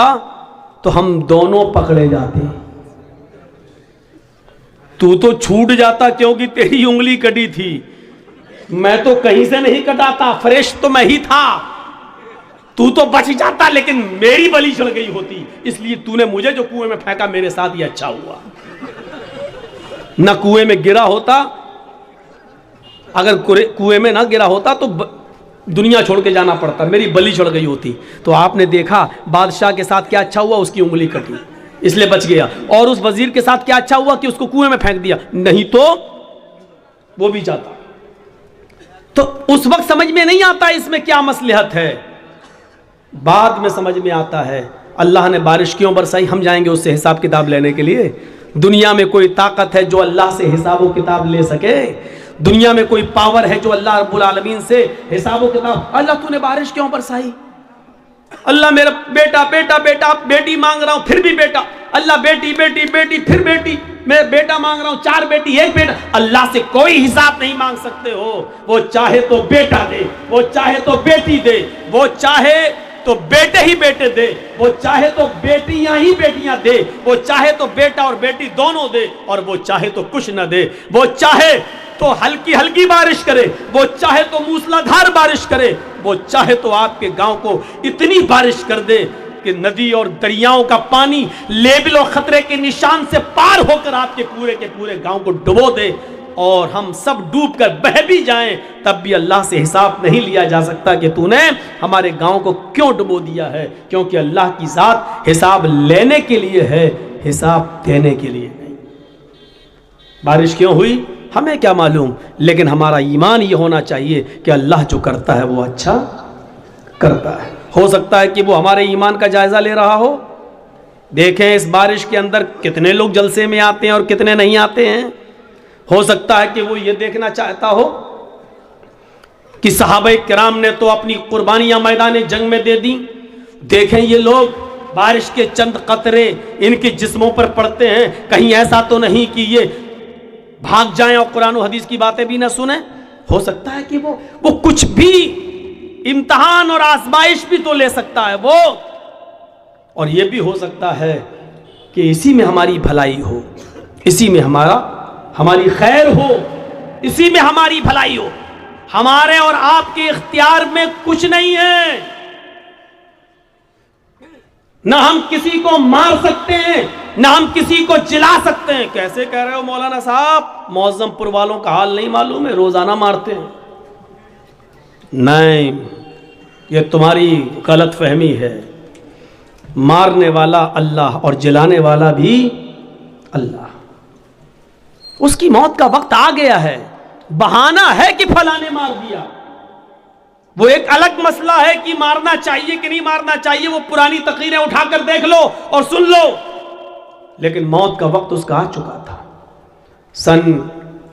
तो हम दोनों पकड़े जाते। तू तो छूट जाता क्योंकि तेरी उंगली कटी थी, मैं तो कहीं से नहीं कटा था, फ्रेश तो मैं ही था। तू तो बच जाता लेकिन मेरी बलि चढ़ गई होती, इसलिए तूने मुझे जो कुएं में फेंका मेरे साथ ही अच्छा हुआ। न कुएं में गिरा होता, अगर कुएं में ना गिरा होता तो दुनिया छोड़ के जाना पड़ता, मेरी बलि चढ़ गई होती। तो आपने देखा बादशाह के साथ क्या अच्छा हुआ, उसकी उंगली कटी इसलिए बच गया। और उस वजीर के साथ क्या अच्छा हुआ कि उसको कुएं में फेंक दिया, नहीं तो वो भी जाता। तो उस वक्त समझ में नहीं आता इसमें क्या मसलहत है, बाद में समझ में आता है। अल्लाह ने बारिश क्यों बरसाई, हम जाएंगे उससे हिसाब किताब लेने के लिए। दुनिया में कोई ताकत है जो अल्लाह से हिसाब किताब ले सके? दुनिया में कोई पावर है जो अल्लाह रब्बुल आलमीन से हिसाब किताब? अल्लाह तूने बारिश क्यों बरसाई? अल्लाह मेरा बेटा बेटा बेटा, बेटी मांग रहा हूं फिर भी बेटा। अल्लाह बेटी बेटी बेटी फिर बेटी, मैं बेटा मांग रहा हूं, 4 बेटी 1 बेटा। अल्लाह से कोई हिसाब नहीं मांग सकते हो। वो चाहे तो बेटा दे, वो चाहे तो बेटी दे, वो चाहे तो बेटे ही बेटे दे, वो चाहे तो बेटियां ही बेटियां दे, वो चाहे तो बेटा और बेटी दोनों दे, और वो चाहे तो कुछ न दे। वो चाहे तो हल्की हल्की बारिश करे, वो चाहे तो मूसलाधार बारिश करे, वो चाहे तो आपके गांव को इतनी बारिश कर दे कि नदी और दरियाओं का पानी लेवल और खतरे के निशान से पार होकर आपके पूरे के पूरे गांव को डुबो दे। और हम सब डूब कर बह भी जाएं, तब भी अल्लाह से हिसाब नहीं लिया जा सकता कि तूने हमारे गांव को क्यों डुबो दिया है, क्योंकि अल्लाह की ज़ात हिसाब लेने के लिए है, हिसाब देने के लिए नहीं। बारिश क्यों हुई हमें क्या मालूम, लेकिन हमारा ईमान ये होना चाहिए कि अल्लाह जो करता है वो अच्छा करता है। हो सकता है कि वो हमारे ईमान का जायज़ा ले रहा हो। देखें इस बारिश के अंदर कितने लोग जलसे में आते हैं और कितने नहीं आते हैं। हो सकता है कि वो ये देखना चाहता हो कि सहाबा किराम ने तो अपनी कुर्बानियां मैदान जंग में दे दी। देखें ये लोग बारिश के चंद कतरे इनके जिस्मों पर पड़ते हैं, कहीं ऐसा तो नहीं कि ये भाग जाएं और कुरान और हदीस की बातें भी ना सुने। हो सकता है कि वो कुछ भी इम्तिहान और आजमाइश भी तो ले सकता है वो, और ये भी हो सकता है कि इसी में हमारी भलाई हो, इसी में हमारी खैर हो, इसी में हमारी भलाई हो। हमारे और आपके इख्तियार में कुछ नहीं है, ना हम किसी को मार सकते हैं, ना हम किसी को जिला सकते हैं। कैसे कह रहे हो मौलाना साहब, मौजमपुर वालों का हाल नहीं मालूम है, रोजाना मारते हैं। नहीं, ये तुम्हारी गलत फहमी है। मारने वाला अल्लाह और जिलाने वाला भी अल्लाह। उसकी मौत का वक्त आ गया है, बहाना है कि फलाने मार दिया। वो एक अलग मसला है कि मारना चाहिए कि नहीं मारना चाहिए, वो पुरानी तकरीरें उठाकर देख लो और सुन लो, लेकिन मौत का वक्त उसका आ चुका था। सन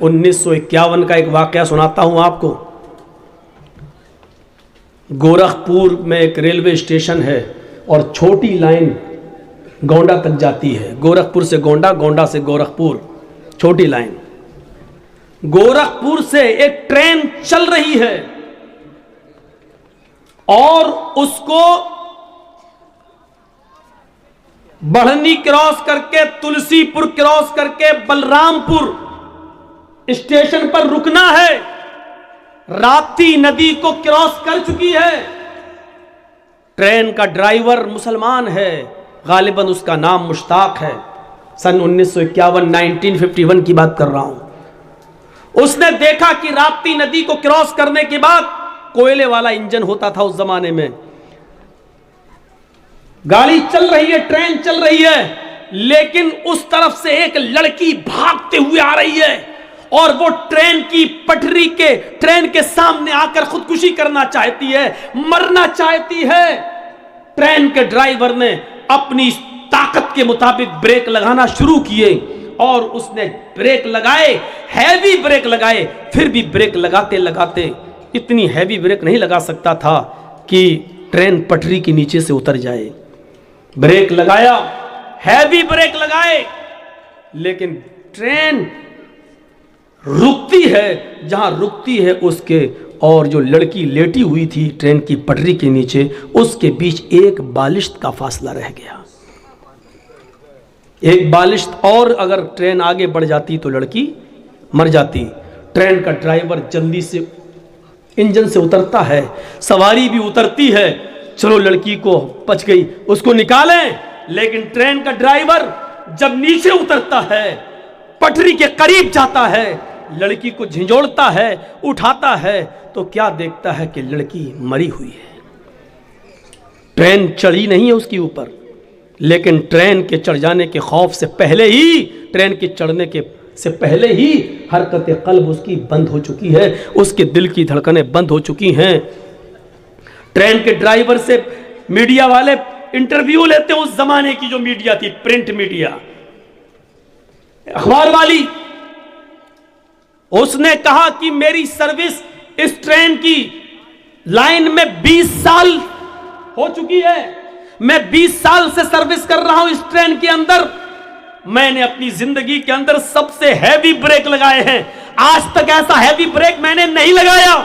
1951 का एक वाकया सुनाता हूं आपको। गोरखपुर में एक रेलवे स्टेशन है और छोटी लाइन गोंडा तक जाती है, गोरखपुर से गोंडा, गोंडा से गोरखपुर, छोटी लाइन। गोरखपुर से एक ट्रेन चल रही है और उसको बढ़नी क्रॉस करके, तुलसीपुर क्रॉस करके बलरामपुर स्टेशन पर रुकना है। राप्ती नदी को क्रॉस कर चुकी है। ट्रेन का ड्राइवर मुसलमान है, गालिबन उसका नाम मुश्ताक है। सन 1951 1951 की बात कर रहा हूं। उसने देखा कि राप्ती नदी को क्रॉस करने के बाद कोयले वाला इंजन होता था उस जमाने में। गाड़ी चल रही है, ट्रेन चल रही है, लेकिन उस तरफ से एक लड़की भागते हुए आ रही है और वो ट्रेन की पटरी के, ट्रेन के सामने आकर खुदकुशी करना चाहती है, मरना चाहती है। ट्रेन के ड्राइवर ने अपनी ताकत के मुताबिक ब्रेक लगाना शुरू किए और उसने ब्रेक लगाए, हैवी ब्रेक लगाए, फिर भी ब्रेक लगाते लगाते इतनी हैवी ब्रेक नहीं लगा सकता था कि ट्रेन पटरी के नीचे से उतर जाए। ब्रेक लगाया, हैवी ब्रेक लगाए, लेकिन ट्रेन रुकती है जहां रुकती है उसके और जो लड़की लेटी हुई थी ट्रेन की पटरी के नीचे, उसके बीच एक बालिश्त का फासला रह गया। एक बालिश्त और अगर ट्रेन आगे बढ़ जाती तो लड़की मर जाती। ट्रेन का ड्राइवर जल्दी से इंजन से उतरता है, सवारी भी उतरती है, चलो लड़की को बच गई, उसको निकालें। लेकिन ट्रेन का ड्राइवर जब नीचे उतरता है, पटरी के करीब जाता है, लड़की को झिंझोड़ता है, उठाता है, तो क्या देखता है कि लड़की मरी हुई है। ट्रेन चढ़ी नहीं है उसके ऊपर, लेकिन ट्रेन के चढ़ जाने के खौफ से पहले ही, ट्रेन के चढ़ने के से पहले ही हरकत कल्ब उसकी बंद हो चुकी है, उसके दिल की धड़कनें बंद हो चुकी हैं। ट्रेन के ड्राइवर से मीडिया वाले इंटरव्यू लेते हैं, उस जमाने की जो मीडिया थी, प्रिंट मीडिया, अखबार वाली। उसने कहा कि मेरी सर्विस इस ट्रेन की लाइन में 20 साल हो चुकी है, मैं 20 साल से सर्विस कर रहा हूं इस ट्रेन के अंदर। मैंने अपनी जिंदगी के अंदर सबसे हैवी ब्रेक लगाए हैं, आज तक ऐसा हैवी ब्रेक मैंने नहीं लगाया।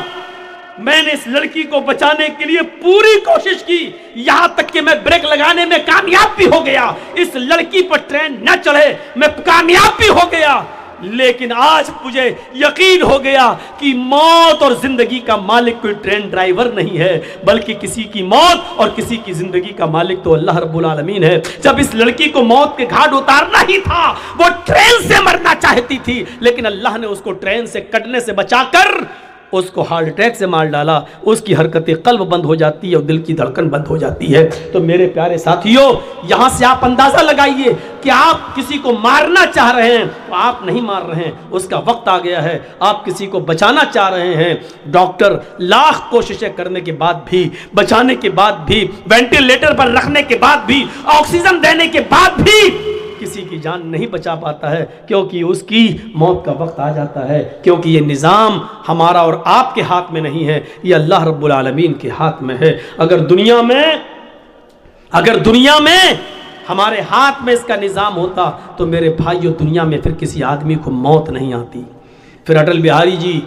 मैंने इस लड़की को बचाने के लिए पूरी कोशिश की, यहां तक कि मैं ब्रेक लगाने में कामयाब भी हो गया। इस लड़की पर ट्रेन न चढ़े, मैं कामयाब भी हो गया। लेकिन आज मुझे यकीन हो गया कि मौत और जिंदगी का मालिक कोई ट्रेन ड्राइवर नहीं है, बल्कि किसी की मौत और किसी की जिंदगी का मालिक तो अल्लाह रब्बुल आलमीन है। जब इस लड़की को मौत के घाट उतारना ही था, वो ट्रेन से मरना चाहती थी, लेकिन अल्लाह ने उसको ट्रेन से कटने से बचाकर उसको हार्ट अटैक से मार डाला। उसकी हरकतें कल्ब बंद हो जाती है और दिल की धड़कन बंद हो जाती है। तो मेरे प्यारे साथियों, यहां से आप अंदाजा लगाइए कि आप किसी को मारना चाह रहे हैं तो आप नहीं मार रहे हैं, उसका वक्त आ गया है। आप किसी को बचाना चाह रहे हैं, डॉक्टर लाख कोशिशें करने के बाद भी, बचाने के बाद भी, वेंटिलेटर पर रखने के बाद भी, ऑक्सीजन देने के बाद भी किसी की जान नहीं बचा पाता है, क्योंकि उसकी मौत का वक्त आ जाता है। क्योंकि ये निज़ाम हमारा और आपके हाथ में नहीं है, ये अल्लाह रब्बुल आलमीन के हाथ में है। अगर दुनिया में हमारे हाथ में इसका निज़ाम होता तो मेरे भाइयों, दुनिया में फिर किसी आदमी को मौत नहीं आती, फिर अटल बिहारी जी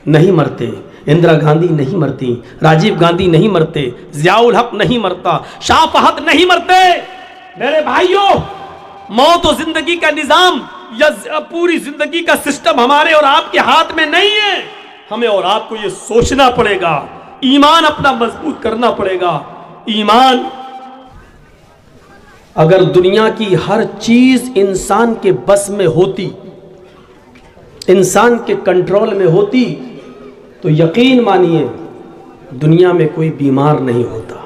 नहीं मरते, इंदिरा गांधी नहीं मरती, राजीव गांधी नहीं मरते, ज़ियाउल हक नहीं मरता, शाह फहद नहीं मरते। मेरे भाइयों, मौत और जिंदगी का निजाम या पूरी जिंदगी का सिस्टम हमारे और आपके हाथ में नहीं है। हमें और आपको ये सोचना पड़ेगा, ईमान अपना मजबूत करना पड़ेगा। ईमान, अगर दुनिया की हर चीज इंसान के बस में होती, इंसान के कंट्रोल में होती, तो यकीन मानिए दुनिया में कोई बीमार नहीं होता।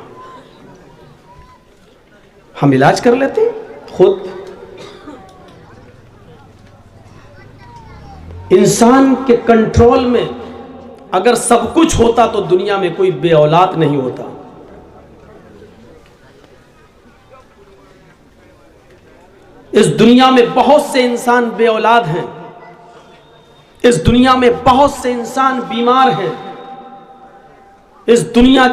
हम इलाज कर लेते खुद। इंसान के कंट्रोल में अगर सब कुछ होता तो दुनिया में कोई बे औलाद नहीं होता। इस दुनिया में बहुत से इंसान बे औलाद हैं, इस दुनिया में बहुत से इंसान बीमार हैं, इस दुनिया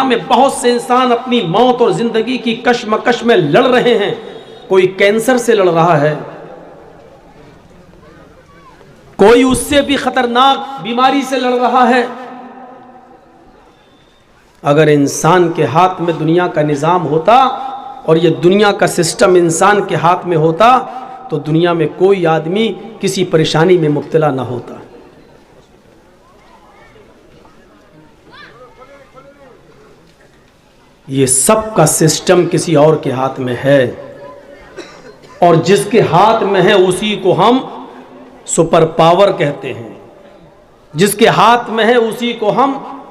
में बहुत से इंसान अपनी मौत और जिंदगी की कश्मकश में लड़ रहे हैं। कोई कैंसर से लड़ रहा है, कोई उससे भी खतरनाक बीमारी से लड़ रहा है। अगर इंसान के हाथ में दुनिया का निज़ाम होता और ये दुनिया का सिस्टम इंसान के हाथ में होता तो दुनिया में कोई आदमी किसी परेशानी में मुब्तला ना होता। ये सब का सिस्टम किसी और के हाथ में है, और जिसके हाथ में है उसी को हम सुपर पावर कहते हैं। जिसके हाथ में है उसी को हम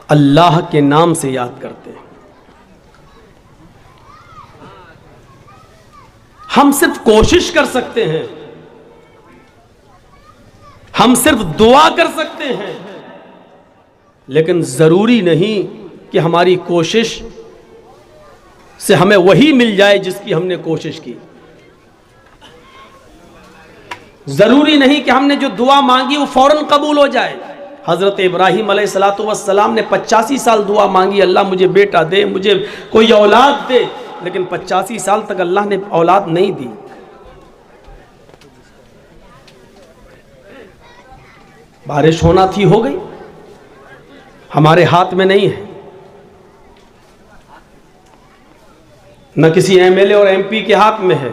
अल्लाह के नाम से याद करते हैं। हम सिर्फ कोशिश कर सकते हैं, हम सिर्फ दुआ कर सकते हैं, लेकिन जरूरी नहीं कि हमारी कोशिश से हमें वही मिल जाए जिसकी हमने कोशिश की। जरूरी नहीं कि हमने जो दुआ मांगी वो फौरन कबूल हो जाए। हजरत इब्राहीम अलैहिस्सलातु वस्सलाम ने 85 साल दुआ मांगी, अल्लाह मुझे बेटा दे, मुझे कोई औलाद दे, लेकिन 85 साल तक अल्लाह ने औलाद नहीं दी। बारिश होना थी, हो गई, हमारे हाथ में नहीं है। न किसी एमएलए और एमपी के हाथ में है,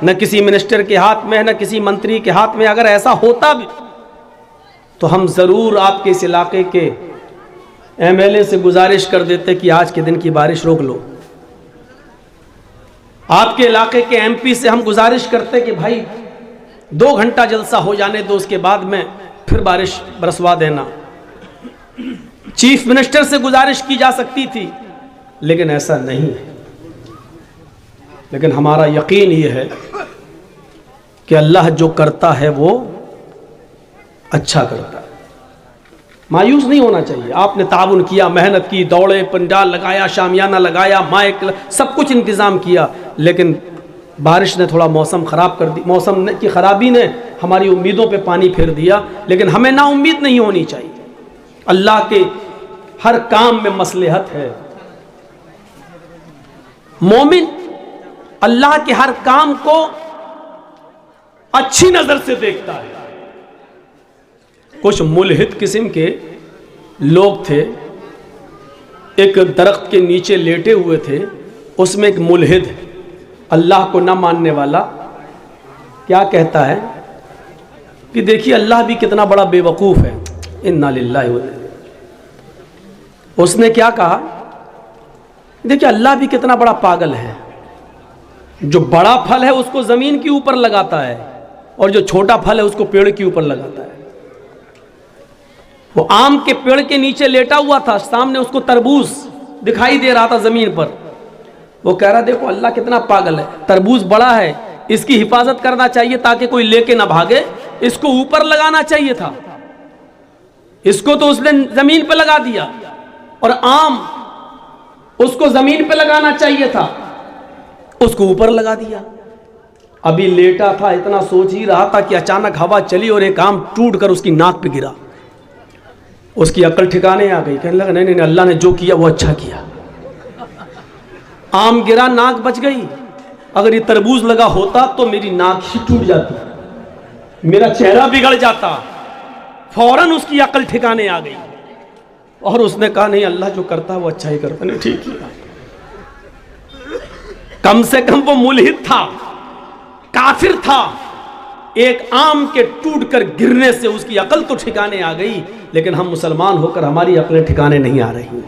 न किसी मिनिस्टर के हाथ में है, न किसी मंत्री के हाथ में। अगर ऐसा होता भी तो हम ज़रूर आपके इस इलाके के एमएलए से गुजारिश कर देते कि आज के दिन की बारिश रोक लो। आपके इलाके के एमपी से हम गुजारिश करते कि भाई 2 घंटा जलसा हो जाने दो, उसके बाद में फिर बारिश बरसवा देना। चीफ मिनिस्टर से गुजारिश की जा सकती थी, लेकिन ऐसा नहीं है। लेकिन हमारा यकीन ये है कि अल्लाह जो करता है वो अच्छा करता है। मायूस नहीं होना चाहिए। आपने ताउन किया, मेहनत की, दौड़े, पंडाल लगाया, शामियाना लगाया, माइक, सब कुछ इंतज़ाम किया, लेकिन बारिश ने थोड़ा मौसम ख़राब कर दी। मौसम की ख़राबी ने हमारी उम्मीदों पे पानी फेर दिया, लेकिन हमें ना उम्मीद नहीं होनी चाहिए। अल्लाह के हर काम में मसलहत है। मोमिन अल्लाह के हर काम को अच्छी नजर से देखता है। कुछ मुल्हिद किस्म के लोग थे, एक दरख्त के नीचे लेटे हुए थे, उसमें एक मुल्हिद, अल्लाह को न मानने वाला, क्या कहता है कि देखिए अल्लाह भी कितना बड़ा बेवकूफ़ है। इन्ना लिल्लाहि व इन्ना इलैहि। उसने क्या कहा, देखिए अल्लाह भी कितना बड़ा पागल है, जो बड़ा फल है उसको ज़मीन के ऊपर लगाता है और जो छोटा फल है उसको पेड़ के ऊपर लगाता है। वो आम के पेड़ के नीचे लेटा हुआ था, सामने उसको तरबूज दिखाई दे रहा था ज़मीन पर। वो कह रहा देखो अल्लाह कितना पागल है, तरबूज बड़ा है, इसकी हिफाजत करना चाहिए ताकि कोई लेके ना भागे, इसको ऊपर लगाना चाहिए था, इसको तो उसने जमीन पे लगा दिया, और आम उसको जमीन पे लगाना चाहिए था, उसको ऊपर लगा दिया। अभी लेटा था, इतना सोच ही रहा था कि अचानक हवा चली और एक आम टूट कर उसकी नाक पे गिरा। उसकी अकल ठिकाने आ गई, कहने लगा नहीं नहीं, अल्लाह ने जो किया वो अच्छा किया। आम गिरा, नाक बच गई। अगर ये तरबूज लगा होता तो मेरी नाक ही टूट जाती, मेरा चेहरा बिगड़ जाता। फौरन उसकी अकल ठिकाने आ गई और उसने कहा नहीं, अल्लाह जो करता है वो अच्छा ही करता। नहीं, ठीक किया। कम से कम वो मुल्हिद था, काफिर था, एक आम के टूट कर गिरने से उसकी अकल तो ठिकाने आ गई, लेकिन हम मुसलमान होकर हमारी अकलें ठिकाने नहीं आ रही।